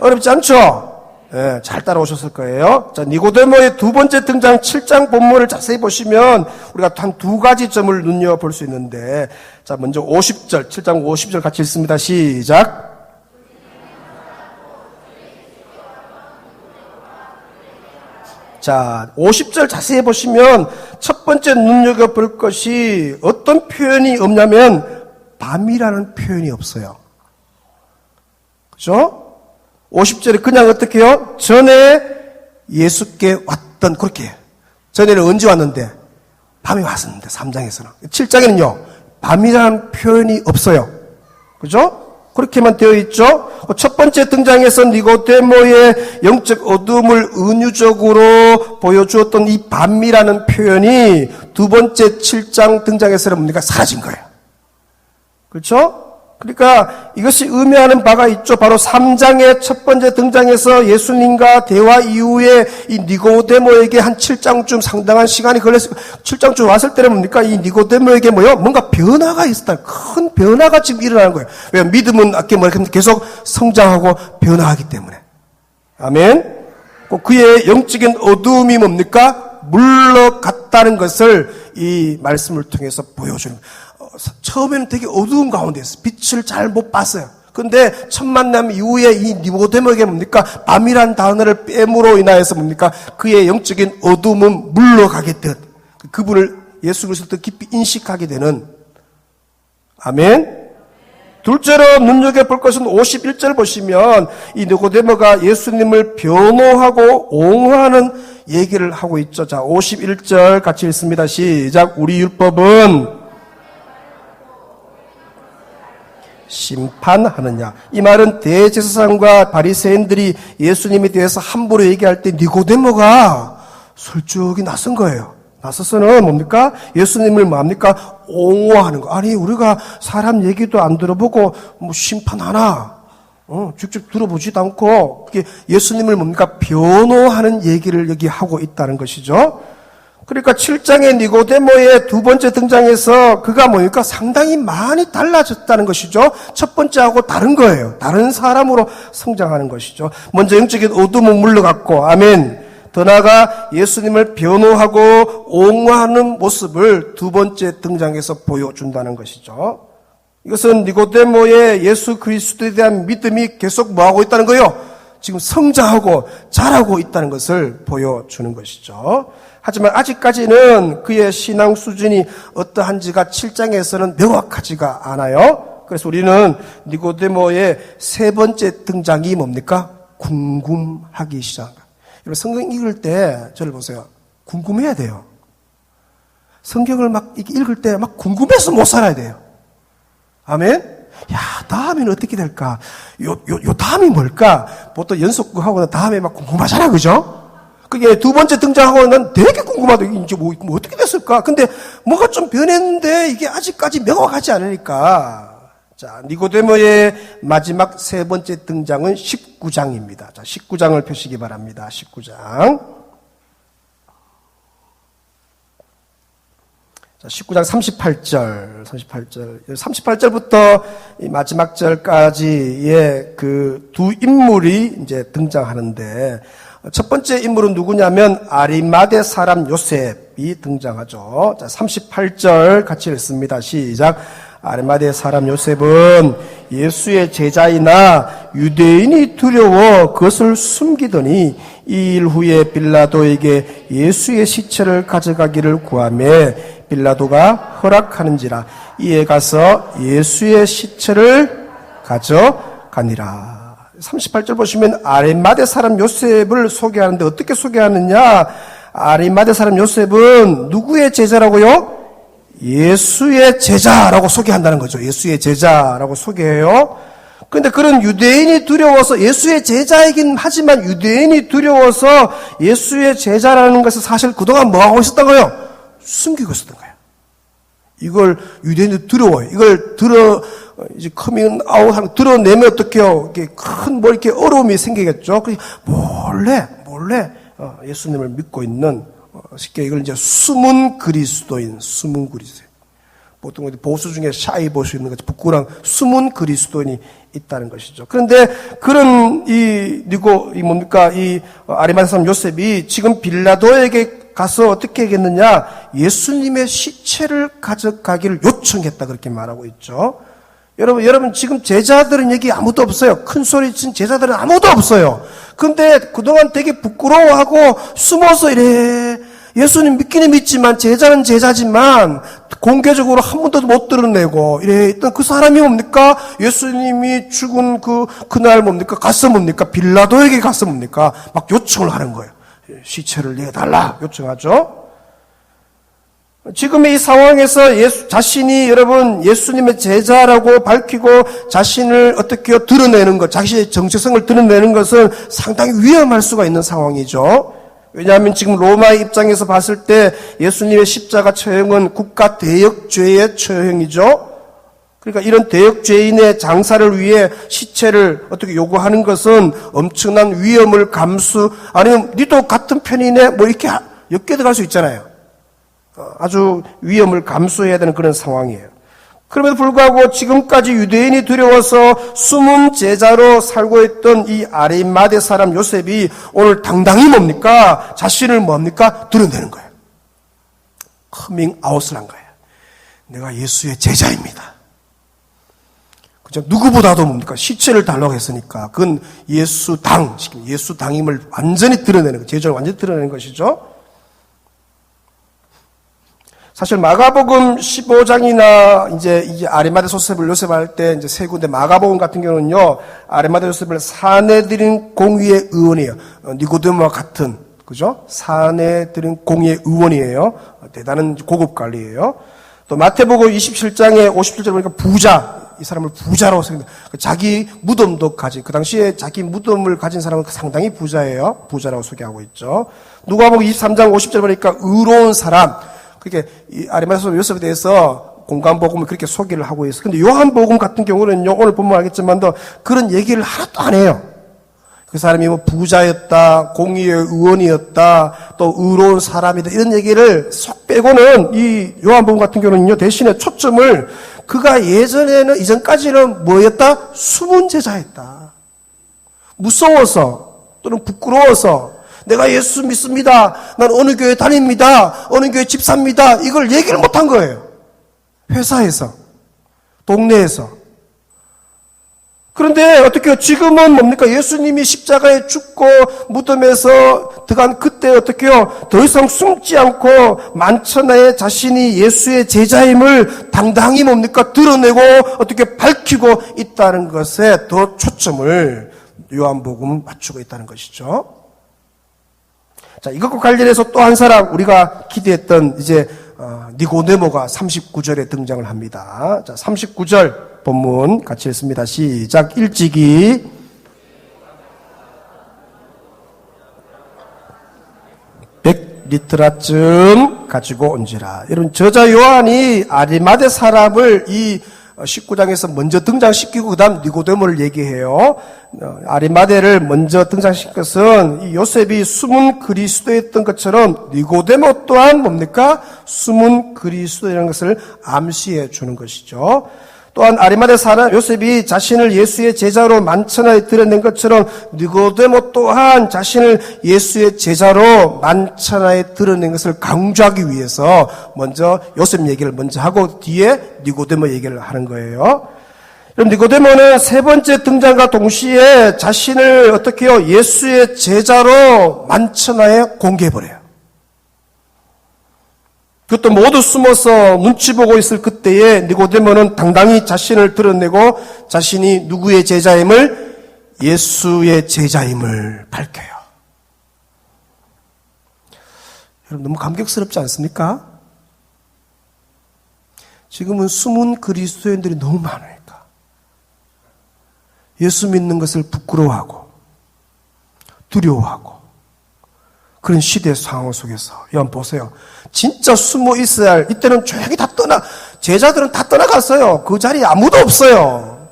어렵지 않죠? 네, 잘 따라오셨을 거예요. 자, 니고데모의 두 번째 등장 7장 본문을 자세히 보시면 우리가 한 두 가지 점을 눈여볼 수 있는데, 자, 먼저 50절, 7장 50절 같이 읽습니다. 시작. 자, 50절 자세히 보시면 첫 번째 눈여겨볼 것이 어떤 표현이 없냐면 밤이라는 표현이 없어요. 그죠? 50절에 그냥 어떻게 해요? 전에 예수께 왔던, 그렇게. 전에는 언제 왔는데? 밤이 왔었는데, 3장에서는. 7장에는요, 밤이라는 표현이 없어요. 그죠? 그렇게만 되어 있죠? 첫 번째 등장에서 니고데모의 영적 어둠을 은유적으로 보여주었던 이 밤이라는 표현이 두 번째 7장 등장에서는 뭡니까? 사라진 거예요. 그렇죠? 그러니까 이것이 의미하는 바가 있죠. 바로 3장의 첫 번째 등장에서 예수님과 대화 이후에 이 니고데모에게 한 7장쯤 상당한 시간이 걸렸을 7장쯤 왔을 때는 뭡니까? 이 니고데모에게 뭐요? 뭔가 변화가 있었다. 큰 변화가 지금 일어나는 거예요. 왜? 믿음은 아까 말했는데 계속 성장하고 변화하기 때문에. 아멘. 그의 영적인 어두움이 뭡니까? 물러갔다는 것을 이 말씀을 통해서 보여주는 거예요. 처음에는 되게 어두운 가운데 있어요. 빛을 잘 못 봤어요. 근데 첫 만남 이후에 이 니고데모에게 뭡니까? 밤이란 단어를 뺨으로 인하여서 뭡니까? 그의 영적인 어둠은 물러가게 된, 그분을 예수 그리스도를 더 깊이 인식하게 되는. 아멘. 둘째로 눈여겨볼 것은 51절 보시면 이 니고데모가 예수님을 변호하고 옹호하는 얘기를 하고 있죠. 자, 51절 같이 읽습니다. 시작. 우리 율법은 심판하느냐. 이 말은 대제사장과 바리새인들이 예수님에 대해서 함부로 얘기할 때 니고데모가 솔직히 나선 거예요. 나서서는 뭡니까? 예수님을 뭡니까? 옹호하는 거. 아니, 우리가 사람 얘기도 안 들어보고 뭐 심판하나? 직접 들어보지도 않고 그게 예수님을 뭡니까? 변호하는 얘기를 여기 하고 있다는 것이죠. 그러니까 7장의 니고데모의 두 번째 등장에서 그가 뭡니까? 상당히 많이 달라졌다는 것이죠. 첫 번째하고 다른 거예요. 다른 사람으로 성장하는 것이죠. 먼저 영적인 어둠은 물러갔고, 아멘. 더 나아가 예수님을 변호하고 옹호하는 모습을 두 번째 등장에서 보여준다는 것이죠. 이것은 니고데모의 예수 그리스도에 대한 믿음이 계속 뭐하고 있다는 거예요? 지금 성장하고 자라고 있다는 것을 보여주는 것이죠. 하지만 아직까지는 그의 신앙 수준이 어떠한지가 7장에서는 명확하지가 않아요. 그래서 우리는 니고데모의 세 번째 등장이 뭡니까? 궁금하기 시작합니다. 여러분 성경 읽을 때 저를 보세요. 궁금해야 돼요. 성경을 막 읽을 때 막 궁금해서 못 살아야 돼요. 아멘? 야, 다음에는 어떻게 될까? 요 다음이 뭘까? 보통 연속하고 다음에 막 궁금하잖아, 그죠? 그게 두 번째 등장하고 난 되게 궁금하다. 이게 이제 뭐 어떻게 됐을까? 근데 뭐가 좀 변했는데 이게 아직까지 명확하지 않으니까. 자, 니고데모의 마지막 세 번째 등장은 19장입니다. 자, 19장을 펴시기 바랍니다. 19장. 자, 19장 38절. 38절부터 이 마지막 절까지의 그 두 인물이 이제 등장하는데, 첫 번째 인물은 누구냐면 아리마대 사람 요셉이 등장하죠. 자, 38절 같이 읽습니다. 시작. 아리마대 사람 요셉은 예수의 제자이나 유대인이 두려워 그것을 숨기더니 이 일 후에 빌라도에게 예수의 시체를 가져가기를 구하며 빌라도가 허락하는지라 이에 가서 예수의 시체를 가져가니라. 38절 보시면 아리마대 사람 요셉을 소개하는데 어떻게 소개하느냐? 아리마대 사람 요셉은 누구의 제자라고요? 예수의 제자라고 소개한다는 거죠. 예수의 제자라고 소개해요. 그런데 그런 유대인이 두려워서 예수의 제자이긴 하지만 유대인이 두려워서 예수의 제자라는 것을 사실 그동안 뭐하고 있었던 거예요? 숨기고 있었던 거예요. 이걸 유대인이 두려워요. 이걸 이제 커밍 아웃 드러내면 어떡해요? 이렇게 큰 뭐 이렇게 어려움이 생기겠죠. 그래서 몰래 예수님을 믿고 있는 쉽게 이걸 이제 숨은 그리스도인. 보통 보수 중에 샤이 보수 있는 것이 부끄러운 숨은 그리스도인이 있다는 것이죠. 그런데 그런 이 아리마대 사람 요셉이 지금 빌라도에게 가서 어떻게 하겠느냐? 예수님의 시체를 가져가기를 요청했다 그렇게 말하고 있죠. 여러분 지금 제자들은 여기 아무도 없어요. 큰 소리 친 제자들은 아무도 없어요. 근데 그동안 되게 부끄러워하고 숨어서 이래 예수님 믿기는 믿지만 제자는 제자지만 공개적으로 한 번도 못 드러내고 이래 있던 그 사람이 뭡니까? 예수님이 죽은 그날 뭡니까? 가서 뭡니까? 빌라도에게 가서 뭡니까? 막 요청을 하는 거예요. 시체를 내달라 요청하죠. 지금의 이 상황에서 자신이 여러분 예수님의 제자라고 밝히고 자신을 어떻게 드러내는 것, 자신의 정체성을 드러내는 것은 상당히 위험할 수가 있는 상황이죠. 왜냐하면 지금 로마의 입장에서 봤을 때 예수님의 십자가 처형은 국가 대역죄의 처형이죠. 그러니까 이런 대역죄인의 장사를 위해 시체를 어떻게 요구하는 것은 엄청난 위험을 아니면 니도 같은 편이네 뭐 이렇게 엮여들어갈 수 있잖아요. 아주 위험을 감수해야 되는 그런 상황이에요. 그럼에도 불구하고 지금까지 유대인이 두려워서 숨은 제자로 살고 있던 이 아리마대 사람 요셉이 오늘 당당히 뭡니까? 자신을 뭡니까? 드러내는 거예요. 커밍 아웃을 한 거예요. 내가 예수의 제자입니다. 그죠? 누구보다도 뭡니까? 시체를 달라고 했으니까 그건 예수당임을 완전히 드러내는 거, 제자를 완전히 드러내는 것이죠. 사실 마가복음 15장이나 이제 아리마대 요셉을 할 때 이제 세 군데 마가복음 같은 경우는요, 아리마대 요셉을 사내들인 공의의 의원이에요. 니고데모와 같은, 그죠? 사내들인 공의의 의원이에요. 대단한 고급 관리예요. 또 마태복음 27장에 57절 보니까 부자, 이 사람을 부자라고 생각합니다. 자기 무덤도 그 당시에 자기 무덤을 가진 사람은 상당히 부자예요. 부자라고 소개하고 있죠. 누가복음 23장 50절 보니까 의로운 사람, 그러니까 이 아리마대 요셉에 대해서 공간복음을 그렇게 소개를 하고 있어요. 근데 요한복음 같은 경우는요, 오늘 보면 알겠지만도 그런 얘기를 하나도 안 해요. 그 사람이 뭐 부자였다, 공의의 의원이었다, 또 의로운 사람이다, 이런 얘기를 쏙 빼고는 이 요한복음 같은 경우는요, 대신에 초점을 그가 이전까지는 뭐였다? 숨은 제자였다. 무서워서 또는 부끄러워서 내가 예수 믿습니다. 난 어느 교회 다닙니다. 어느 교회 집사입니다. 이걸 얘기를 못한 거예요. 회사에서, 동네에서. 그런데 어떻게 지금은 뭡니까? 예수님이 십자가에 죽고 무덤에서 들어간 그때 어떻게요? 더 이상 숨지 않고 만천하에 자신이 예수의 제자임을 당당히 뭡니까? 드러내고 어떻게 밝히고 있다는 것에 더 초점을 요한복음은 맞추고 있다는 것이죠. 자, 이것과 관련해서 또 한 사람 우리가 기대했던 이제 니고데모가 39절에 등장을 합니다. 자, 39절 본문 같이 읽습니다. 시작. 일찍이 리트라쯤 가지고 온지라. 여러분, 저자 요한이 아리마대 사람을 이 19장에서 먼저 등장시키고 그 다음 니고데모를 얘기해요. 아리마대를 먼저 등장시킨 것은 이 요셉이 숨은 그리스도였던 것처럼 니고데모 또한 뭡니까? 숨은 그리스도라는 것을 암시해 주는 것이죠. 또한 아리마대 사람 요셉이 자신을 예수의 제자로 만천하에 드러낸 것처럼 니고데모 또한 자신을 예수의 제자로 만천하에 드러낸 것을 강조하기 위해서 먼저 요셉 얘기를 먼저 하고 뒤에 니고데모 얘기를 하는 거예요. 그럼 니고데모는 세 번째 등장과 동시에 자신을 어떻게 해요? 예수의 제자로 만천하에 공개해버려요. 그것도 모두 숨어서 눈치 보고 있을 그때에 니고데모는 당당히 자신을 드러내고 자신이 누구의 제자임을 예수의 제자임을 밝혀요. 여러분 너무 감격스럽지 않습니까? 지금은 숨은 그리스도인들이 너무 많으니까 예수 믿는 것을 부끄러워하고 두려워하고 그런 시대 상황 속에서 여러분 보세요. 진짜 숨어 있어야 할 이때는 조용히 다 제자들은 다 떠나갔어요. 그 자리에 아무도 없어요.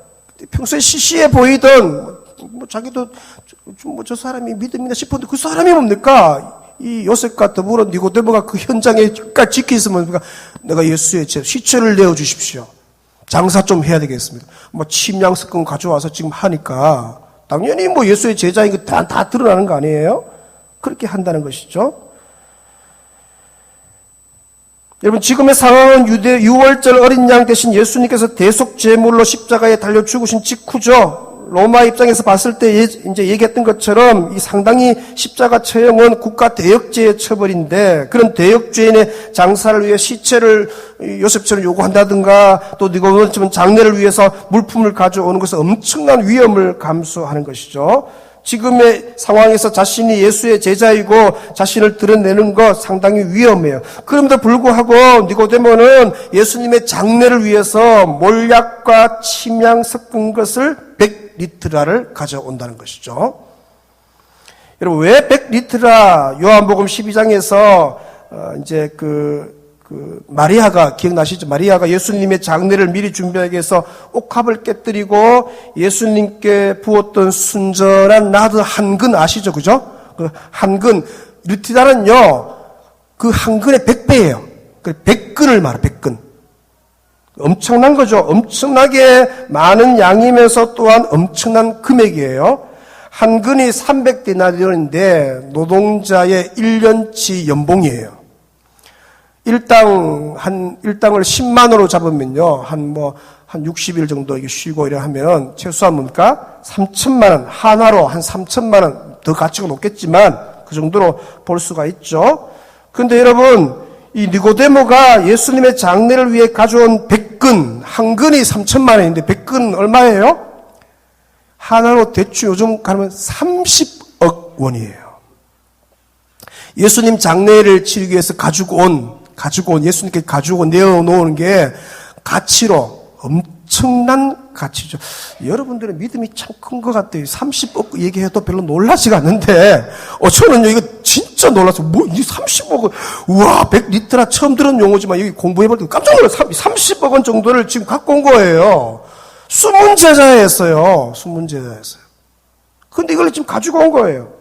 평소에 시시해 보이던 뭐 자기도 뭐 저 사람이 믿음이나 싶었는데 그 사람이 뭡니까? 이 요셉과 더불어 니고데모가 그 현장에 끝까지 지켜 있으면 내가 예수의 시체를 내어 주십시오. 장사 좀 해야 되겠습니다. 뭐 침양석금 가져와서 지금 하니까 당연히 뭐 예수의 제자인 거 다 드러나는 거 아니에요? 그렇게 한다는 것이죠. 여러분 지금의 상황은 유월절 어린 양 대신 예수님께서 대속 제물로 십자가에 달려 죽으신 직후죠. 로마 입장에서 봤을 때 이제 얘기했던 것처럼 이 상당히 십자가 처형은 국가 대역죄의 처벌인데 그런 대역죄인의 장사를 위해 시체를 요셉처럼 요구한다든가 또 니고데모처럼 장례를 위해서 물품을 가져오는 것은 엄청난 위험을 감수하는 것이죠. 지금의 상황에서 자신이 예수의 제자이고 자신을 드러내는 것 상당히 위험해요. 그럼에도 불구하고 니고데모는 예수님의 장례를 위해서 몰약과 침양 섞은 것을 100리트라를 가져온다는 것이죠. 여러분 왜 100리트라 요한복음 12장에서 이제 마리아가 기억나시죠? 마리아가 예수님의 장례를 미리 준비하기 위해서 옥합을 깨뜨리고 예수님께 부었던 순전한 나드 한 근 아시죠? 그죠? 그 한 근, 리트라는요, 그 한 근의 100배예요. 그 100근을 말해요, 100근. 엄청난 거죠. 엄청나게 많은 양이면서 또한 엄청난 금액이에요. 한 근이 300데나리온인데 노동자의 1년치 연봉이에요. 일당을 10만 원으로 잡으면요, 한 60일 정도 이게 쉬고 이래 하면 최소한 뭡니까? 3천만 원, 한화로 한 3천만 원, 더 가치가 높겠지만 그 정도로 볼 수가 있죠. 그런데 여러분, 이 니고데모가 예수님의 장례를 위해 가져온 100근, 한 근이 3천만 원인데 100근 얼마예요? 한화로 대충 요즘 가면 30억 원이에요. 예수님 장례를 치르기 위해서 가지고 온 예수님께 가지고 내어놓는 게 가치로 엄청난 가치죠. 여러분들의 믿음이 참 큰 것 같아요. 30억 얘기해도 별로 놀라지가 않는데, 저는요, 이거 진짜 놀라서, 이 30억은, 우와, 100리터라 처음 들은 용어지만, 여기 공부해볼 때 깜짝 놀랐어요. 30억 원 정도를 지금 갖고 온 거예요. 수문제자였어요. 수문제자였어요. 근데 이걸 지금 가지고 온 거예요.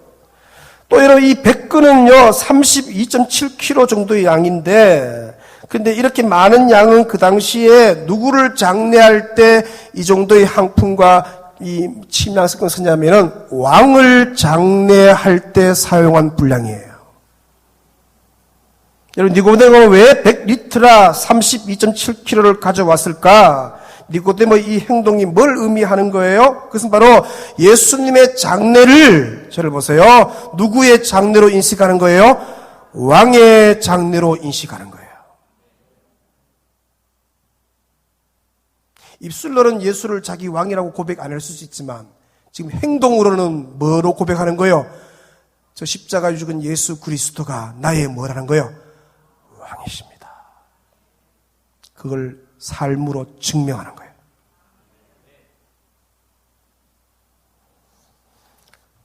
또 여러분, 이 100근은요, 32.7kg 정도의 양인데, 근데 이렇게 많은 양은 그 당시에 누구를 장례할 때 이 정도의 항품과 이 침향석을 쓰냐면은 왕을 장례할 때 사용한 분량이에요. 여러분, 니고데모가 왜 100리터라 32.7kg를 가져왔을까? 니고데모 이 행동이 뭘 의미하는 거예요? 그것은 바로 예수님의 장례를, 저를 보세요. 누구의 장례로 인식하는 거예요? 왕의 장례로 인식하는 거예요. 입술로는 예수를 자기 왕이라고 고백 안 할 수 있지만 지금 행동으로는 뭐로 고백하는 거예요? 저 십자가에 죽은 예수 그리스도가 나의 뭐라는 거예요? 왕이십니다. 그걸 삶으로 증명하는 거예요.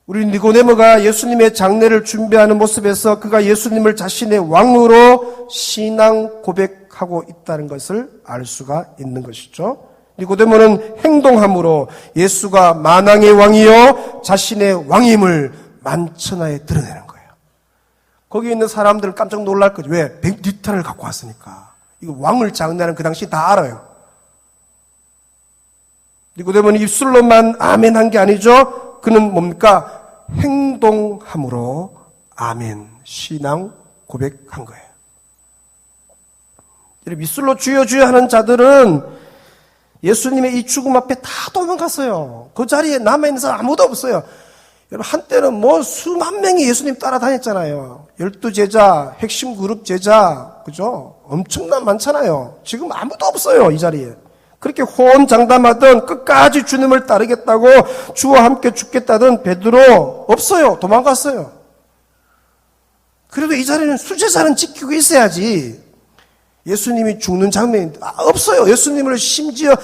우리 니고데모가 예수님의 장례를 준비하는 모습에서 그가 예수님을 자신의 왕으로 신앙 고백하고 있다는 것을 알 수가 있는 것이죠. 니고데모는 행동함으로 예수가 만왕의 왕이요 자신의 왕임을 만천하에 드러내는 거예요. 거기 있는 사람들은 깜짝 놀랄 거죠. 왜? 100리터를 갖고 왔으니까. 이거 왕을 장례하는 그 당시 다 알아요. 니고데모는 입술로만 아멘 한 게 아니죠. 그는 뭡니까? 행동함으로 아멘 신앙 고백한 거예요. 입술로 주여 주여 하는 자들은 예수님의 이 죽음 앞에 다 도망갔어요. 그 자리에 남아있는 사람 아무도 없어요. 여러분, 한때는 수만 명이 예수님 따라다녔잖아요. 12제자, 핵심 그룹 제자, 그죠? 엄청난 많잖아요. 지금 아무도 없어요, 이 자리에. 그렇게 호언장담하던 끝까지 주님을 따르겠다고 주와 함께 죽겠다던 베드로 없어요. 도망갔어요. 그래도 이 자리는 수제자는 지키고 있어야지. 예수님이 죽는 장면이 없어요. 예수님을 심지어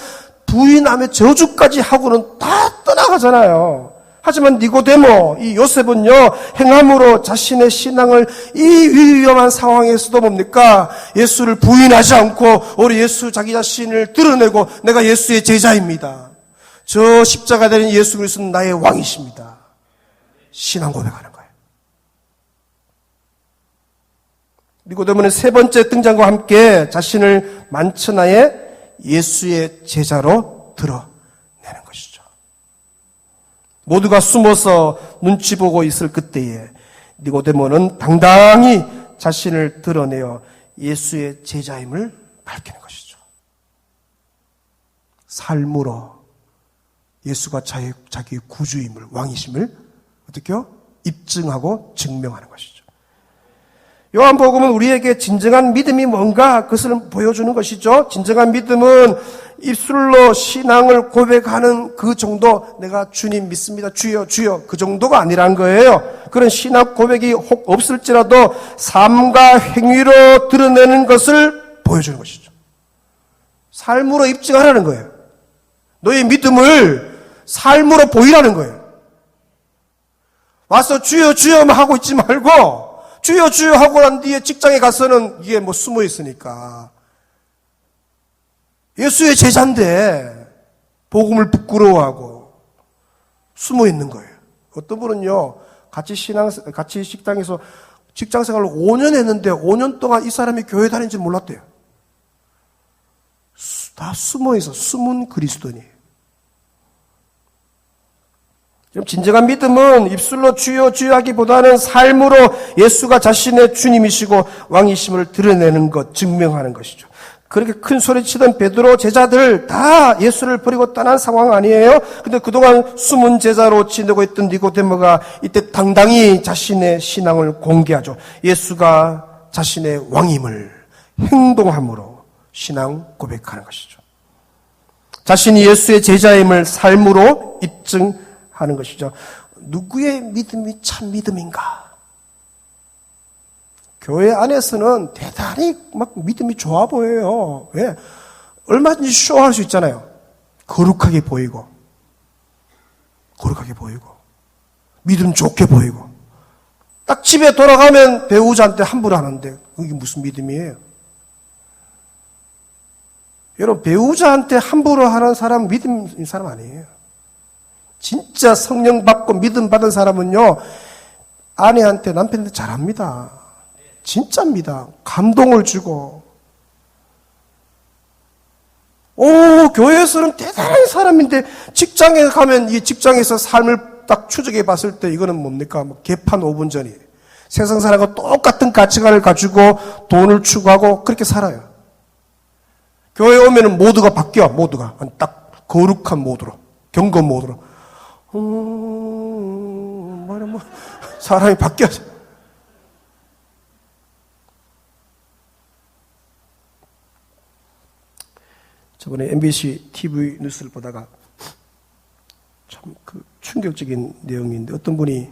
부인하며 저주까지 하고는 다 떠나가잖아요. 하지만 니고데모, 이 요셉은요, 행함으로 자신의 신앙을 이 위험한 상황에서도 뭡니까? 예수를 부인하지 않고 우리 예수 자기 자신을 드러내고 내가 예수의 제자입니다. 저 십자가 되는 예수 그리스도는 나의 왕이십니다. 신앙 고백하는 거예요. 니고데모는 세 번째 등장과 함께 자신을 만천하에 예수의 제자로 드러내는 것이죠. 모두가 숨어서 눈치 보고 있을 그때에 니고데모는 당당히 자신을 드러내어 예수의 제자임을 밝히는 것이죠. 삶으로 예수가 자기의 구주임을, 왕이심을 어떻게요? 입증하고 증명하는 것이죠. 요한복음은 우리에게 진정한 믿음이 뭔가 그것을 보여주는 것이죠. 진정한 믿음은 입술로 신앙을 고백하는 그 정도, 내가 주님 믿습니다, 주여 주여, 그 정도가 아니란 거예요. 그런 신앙 고백이 혹 없을지라도 삶과 행위로 드러내는 것을 보여주는 것이죠. 삶으로 입증하라는 거예요. 너의 믿음을 삶으로 보이라는 거예요. 와서 주여 주여만 하고 있지 말고 주여 주여 하고 난 뒤에 직장에 가서는 이게 숨어 있으니까 예수의 제자인데 복음을 부끄러워하고 숨어 있는 거예요. 어떤 분은요, 같이 식당에서 직장 생활을 5년 했는데 5년 동안 이 사람이 교회 다니는지 몰랐대요. 다 숨어 있어. 숨은 그리스도인이에요. 진정한 믿음은 입술로 주여 주여 하기보다는 삶으로 예수가 자신의 주님이시고 왕이심을 드러내는 것, 증명하는 것이죠. 그렇게 큰 소리치던 베드로 제자들 다 예수를 버리고 떠난 상황 아니에요? 근데 그동안 숨은 제자로 지내고 있던 니고데모가 이때 당당히 자신의 신앙을 공개하죠. 예수가 자신의 왕임을 행동함으로 신앙 고백하는 것이죠. 자신이 예수의 제자임을 삶으로 입증하는 것이죠. 누구의 믿음이 참 믿음인가? 교회 안에서는 대단히 막 믿음이 좋아 보여요. 왜? 얼마든지 쇼할 수 있잖아요. 거룩하게 보이고, 믿음 좋게 보이고, 딱 집에 돌아가면 배우자한테 함부로 하는데, 그게 무슨 믿음이에요? 여러분, 배우자한테 함부로 하는 사람 믿음 있는 사람 아니에요. 진짜 성령 받고 믿음 받은 사람은요, 아내한테, 남편한테 잘합니다. 진짜입니다. 감동을 주고. 교회에서는 대단한 사람인데, 직장에 가면 이 직장에서 삶을 딱 추적해 봤을 때 이거는 뭡니까? 개판 5분 전이에요. 세상 사람과 똑같은 가치관을 가지고 돈을 추구하고 그렇게 살아요. 교회 오면은 모두가 바뀌어, 모두가. 딱 거룩한 모드로, 경건 모드로. 사람이 바뀌어. 저번에 MBC TV 뉴스를 보다가 참 충격적인 내용인데 어떤 분이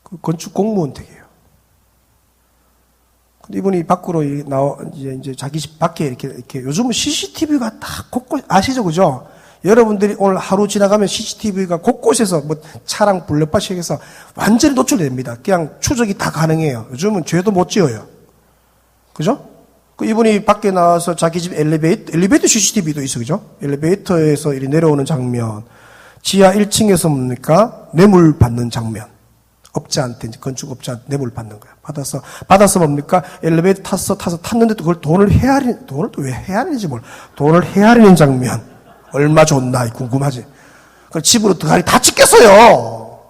그 건축 공무원 댁이에요. 근데 이분이 밖으로 이제 자기 집 밖에 이렇게 요즘은 CCTV가 다 곳곳 아시죠, 그죠? 여러분들이 오늘 하루 지나가면 CCTV가 곳곳에서 차량 블랙박스에서 완전히 노출됩니다. 그냥 추적이 다 가능해요. 요즘은 죄도 못 지어요. 그죠? 이분이 밖에 나와서 자기 집 엘리베이터 CCTV도 있어, 그죠? 엘리베이터에서 이리 내려오는 장면, 지하 1층에서 뭡니까? 뇌물 받는 장면. 업자한테, 이제 건축업자한테 뇌물 받는 거야. 받아서 뭡니까? 엘리베이터 타서 탔는데 그걸 돈을 또 왜 헤아리는지 돈을 헤아리는 장면. 얼마 줬나, 궁금하지? 그 집으로 들어가니 다 찍겠어요.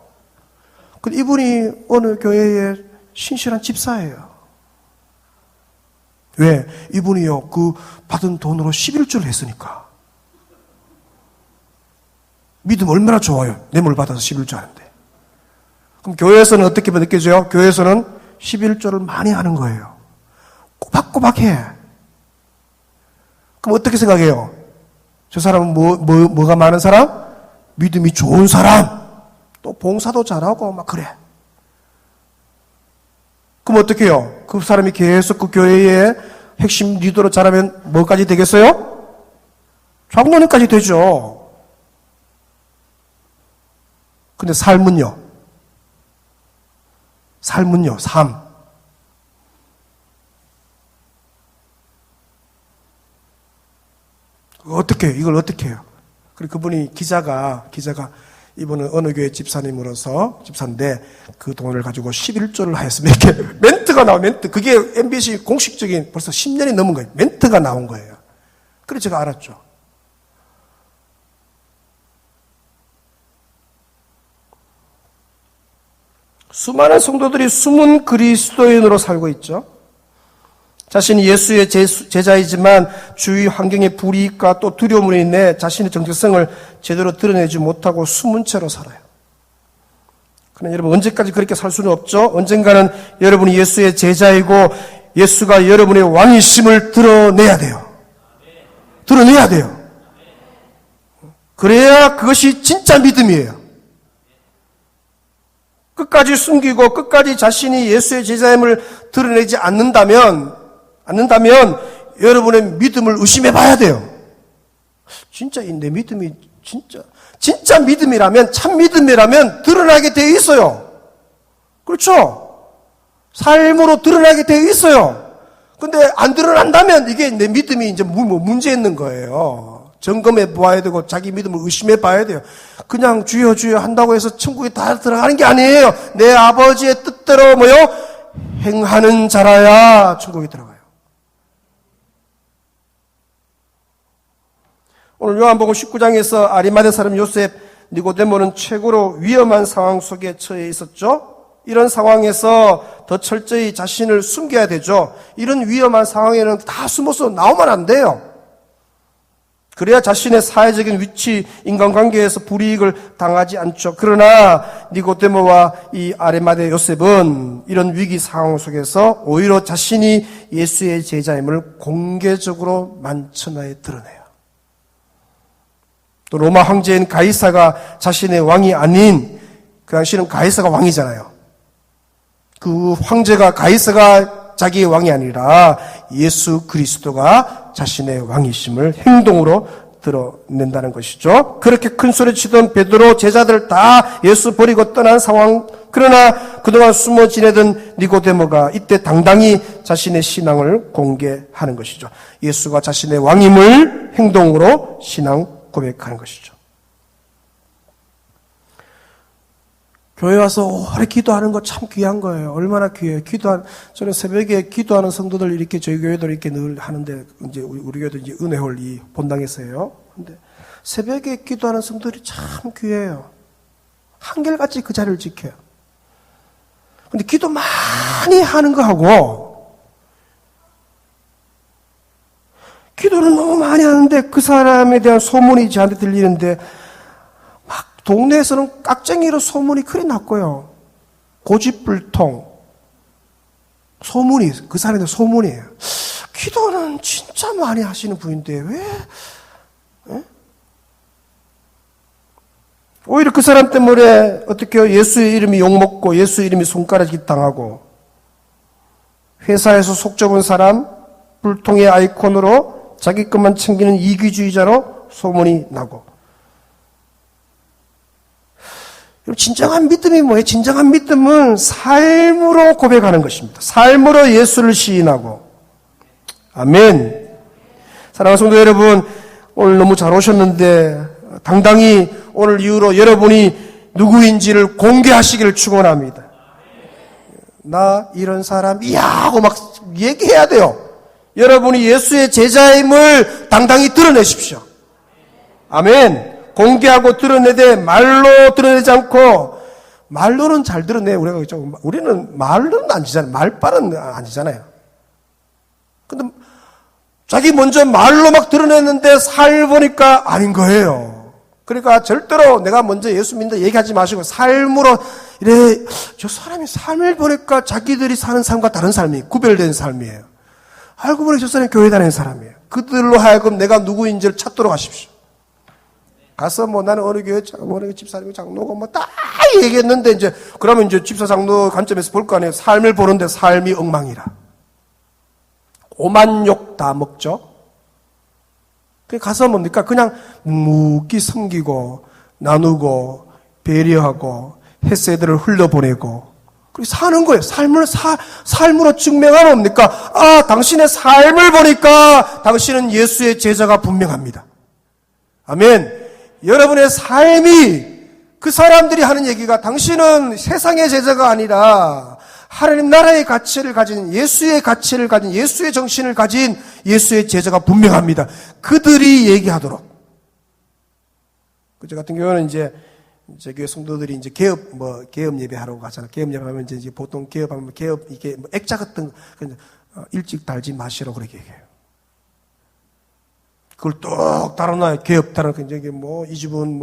근데 이분이 어느 교회의 신실한 집사예요. 왜? 이분이요, 받은 돈으로 11조를 했으니까. 믿음 얼마나 좋아요. 뇌물 받아서 11조 하는데. 그럼 교회에서는 어떻게 느껴져요? 교회에서는 11조를 많이 하는 거예요. 꼬박꼬박 해. 그럼 어떻게 생각해요? 저 사람은 뭐가 많은 사람? 믿음이 좋은 사람. 또 봉사도 잘하고 막 그래. 그럼 어떻게 해요? 그 사람이 계속 그 교회의 핵심 리더로 자라면 뭐까지 되겠어요? 장로님까지 되죠. 근데 삶은요? 삶. 이걸 어떻게 해요? 그리고 그분이 기자가 이분은 어느 교회 집사인데 그 돈을 가지고 11조를 하였으면 이렇게 멘트가 나와, 멘트. 그게 MBC 공식적인 벌써 10년이 넘은 거예요. 멘트가 나온 거예요. 그래서 제가 알았죠. 수많은 성도들이 숨은 그리스도인으로 살고 있죠. 자신이 예수의 제자이지만 주위 환경의 불이익과 또 두려움으로 인해 자신의 정체성을 제대로 드러내지 못하고 숨은 채로 살아요. 그러나 여러분, 언제까지 그렇게 살 수는 없죠. 언젠가는 여러분이 예수의 제자이고 예수가 여러분의 왕이심을 드러내야 돼요. 그래야 그것이 진짜 믿음이에요. 끝까지 숨기고 끝까지 자신이 예수의 제자임을 드러내지 않는다면 여러분의 믿음을 의심해 봐야 돼요. 진짜 내 믿음이 진짜 믿음이라면, 참 믿음이라면 드러나게 되어 있어요. 그렇죠? 삶으로 드러나게 되어 있어요. 근데 안 드러난다면 이게 내 믿음이 이제 문제 있는 거예요. 점검해 봐야 되고 자기 믿음을 의심해 봐야 돼요. 그냥 주여 주여 한다고 해서 천국에 다 들어가는 게 아니에요. 내 아버지의 뜻대로 행하는 자라야 천국에 들어가요. 오늘 요한복음 19장에서 아리마대 사람 요셉, 니고데모는 최고로 위험한 상황 속에 처해 있었죠. 이런 상황에서 더 철저히 자신을 숨겨야 되죠. 이런 위험한 상황에는 다 숨어서 나오면 안 돼요. 그래야 자신의 사회적인 위치, 인간관계에서 불이익을 당하지 않죠. 그러나 니고데모와 이 아리마대 요셉은 이런 위기 상황 속에서 오히려 자신이 예수의 제자임을 공개적으로 만천하에 드러내요. 또 로마 황제인 가이사가 자신의 왕이 아닌, 그 당시는 가이사가 왕이잖아요. 그 황제가, 가이사가 자기의 왕이 아니라 예수 그리스도가 자신의 왕이심을 행동으로 드러낸다는 것이죠. 그렇게 큰 소리 치던 베드로 제자들 다 예수 버리고 떠난 상황. 그러나 그동안 숨어 지내던 니고데모가 이때 당당히 자신의 신앙을 공개하는 것이죠. 예수가 자신의 왕임을 행동으로 신앙 고백하는 것이죠. 교회 와서 오래 기도하는 거 참 귀한 거예요. 얼마나 귀해요. 저는 새벽에 기도하는 성도들 이렇게 저희 교회도 이렇게 늘 하는데, 이제 우리 교회도 이제 은혜홀 이 본당에서요. 근데 새벽에 기도하는 성도들이 참 귀해요. 한결같이 그 자리를 지켜요. 근데 기도 많이 하는 거하고, 기도를 너무 많이 하는데 그 사람에 대한 소문이 저한테 들리는데, 동네에서는 깍쟁이로 소문이 그리 났고요. 고집불통. 소문이, 그 사람에 대한 소문이에요. 기도는 진짜 많이 하시는 분인데, 왜? 에? 오히려 그 사람 때문에 어떻게 예수의 이름이 욕먹고, 예수의 이름이 손가락이 당하고, 회사에서 속 좁은 사람, 불통의 아이콘으로 자기 것만 챙기는 이기주의자로 소문이 나고, 진정한 믿음이 뭐예요? 진정한 믿음은 삶으로 고백하는 것입니다. 삶으로 예수를 시인하고. 아멘. 사랑하는 성도 여러분, 오늘 너무 잘 오셨는데 당당히 오늘 이후로 여러분이 누구인지를 공개하시기를 축원합니다. 나 이런 사람이야 하고 막 얘기해야 돼요. 여러분이 예수의 제자임을 당당히 드러내십시오. 아멘. 공개하고 드러내되 말로 드러내지 않고, 말로는 잘 드러내. 우리는 말로는 아니잖아요. 말빨은 아니잖아요. 근데 자기 먼저 말로 막 드러냈는데 삶을 보니까 아닌 거예요. 그러니까 절대로 내가 먼저 예수 믿는다 얘기하지 마시고 삶으로 이래. 저 사람이 삶을 보니까 자기들이 사는 삶과 다른 삶이 구별된 삶이에요. 알고 보니 저 사람이 교회 다니는 사람이에요. 그들로 하여금 내가 누구인지를 찾도록 하십시오. 가서 나는 어느 교회 집사님 장로고 다 얘기했는데 이제 그러면 이제 집사 장로 관점에서 볼 거 아니에요. 삶을 보는데 삶이 엉망이라. 오만 욕 다 먹죠. 가서 뭡니까? 그냥 묵묵히 섬기고 나누고 배려하고 햇새들을 흘려보내고 그리고 사는 거예요. 삶으로 증명하면 뭡니까? 아, 당신의 삶을 보니까 당신은 예수의 제자가 분명합니다. 아멘. 여러분의 삶이 그 사람들이 하는 얘기가 당신은 세상의 제자가 아니라 하나님 나라의 가치를 가진 예수의 가치를 가진 예수의 정신을 가진 예수의 제자가 분명합니다. 그들이 얘기하도록. 저 같은 경우는 이제 교회 성도들이 이제 개업 예배하러 가잖아요. 개업 예배하면 이제 보통 개업 이게 액자 같은 거 일찍 달지 마시라고 그렇게 얘기해요. 그걸 뚝 달아놔요. 개업 달아놓고, 이제 이 집은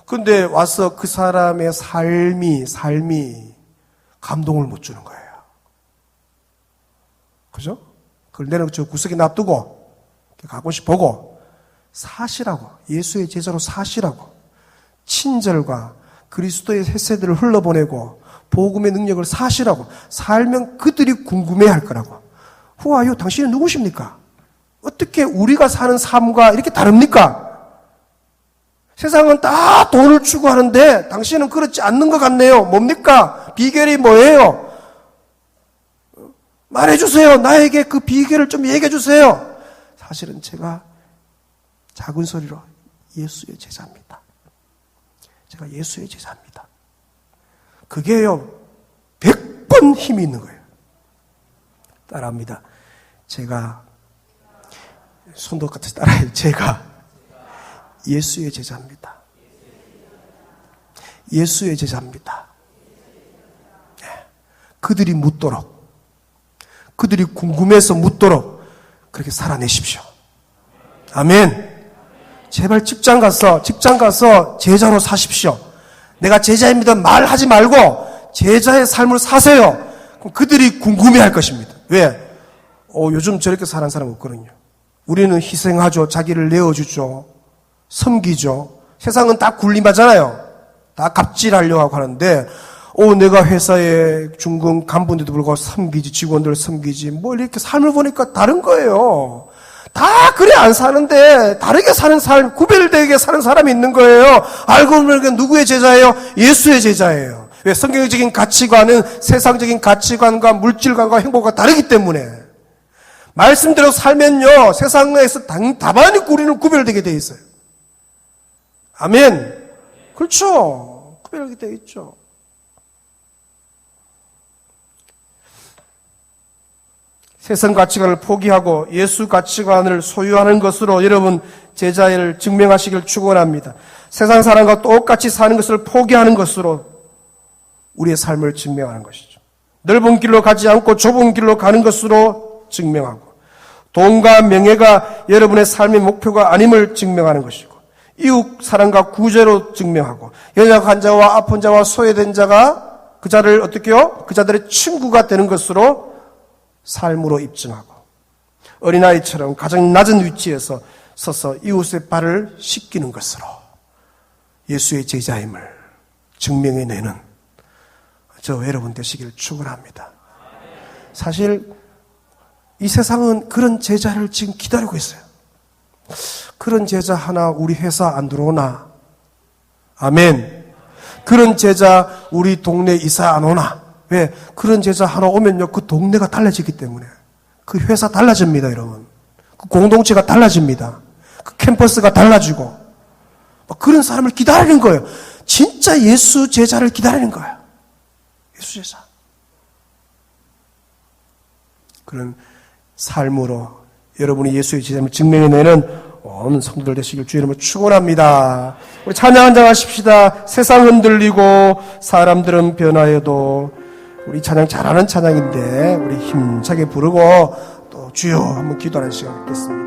근데 와서 그 사람의 삶이 감동을 못 주는 거예요. 그죠? 그걸 내는 저 구석에 놔두고, 가끔씩 보고, 사시라고, 예수의 제자로 사시라고, 친절과 그리스도의 햇새들을 흘러보내고, 복음의 능력을 사시라고, 살면 그들이 궁금해 할 거라고. Who are you? 당신은 누구십니까? 어떻게 우리가 사는 삶과 이렇게 다릅니까? 세상은 다 돈을 추구하는데 당신은 그렇지 않는 것 같네요. 뭡니까? 비결이 뭐예요? 말해주세요. 나에게 그 비결을 좀 얘기해주세요. 사실은 제가 작은 소리로 예수의 제자입니다. 제가 예수의 제자입니다. 그게요, 100번 힘이 있는 거예요. 따라합니다. 제가 손도 같이 따라해요. 제가 예수의 제자입니다. 예수의 제자입니다. 네. 그들이 묻도록, 그들이 궁금해서 묻도록 그렇게 살아내십시오. 아멘. 제발 직장 가서 제자로 사십시오. 내가 제자입니다 말하지 말고 제자의 삶을 사세요. 그럼 그들이 궁금해할 것입니다. 왜? 요즘 저렇게 사는 사람 없거든요. 우리는 희생하죠. 자기를 내어주죠. 섬기죠. 세상은 다 군림하잖아요. 다 갑질하려고 하는데 내가 회사에 중근 간부인데도 불구하고 섬기지, 직원들 섬기지, 뭐 이렇게 삶을 보니까 다른 거예요. 다 그래 안 사는데 다르게 사는 삶, 구별되게 사는 사람이 있는 거예요. 알고 보면 누구의 제자예요? 예수의 제자예요. 왜? 성경적인 가치관은 세상적인 가치관과 물질관과 행복과 다르기 때문에. 말씀대로 살면요, 세상에서 다반히 우리는 구별되게 돼 있어요. 아멘. 그렇죠. 구별되게 돼 있죠. 세상 가치관을 포기하고 예수 가치관을 소유하는 것으로 여러분 제자를 증명하시길 축원합니다. 세상 사람과 똑같이 사는 것을 포기하는 것으로 우리의 삶을 증명하는 것이죠. 넓은 길로 가지 않고 좁은 길로 가는 것으로 증명하고, 돈과 명예가 여러분의 삶의 목표가 아님을 증명하는 것이고, 이웃 사랑과 구제로 증명하고, 연약한 자와 아픈 자와 소외된 자가 그 자를 어떻게요? 그 자들의 친구가 되는 것으로 삶으로 입증하고, 어린아이처럼 가장 낮은 위치에서 서서 이웃의 발을 씻기는 것으로 예수의 제자임을 증명해내는 저 여러분 되시길 축원합니다. 사실 이 세상은 그런 제자를 지금 기다리고 있어요. 그런 제자 하나 우리 회사 안 들어오나? 아멘. 그런 제자 우리 동네 이사 안 오나? 왜? 그런 제자 하나 오면요, 그 동네가 달라지기 때문에. 그 회사 달라집니다, 여러분. 그 공동체가 달라집니다. 그 캠퍼스가 달라지고. 그런 사람을 기다리는 거예요. 진짜 예수 제자를 기다리는 거예요. 예수 제자. 그런 삶으로 여러분이 예수의 제자임을 증명해내는 온 성도들 되시길 주의 이름으로 축원합니다. 우리 찬양 한장 하십시다. 세상 흔들리고 사람들은 변화해도, 우리 찬양 잘하는 찬양인데 우리 힘차게 부르고 또 주여 한번 기도하는 시간 갖겠습니다.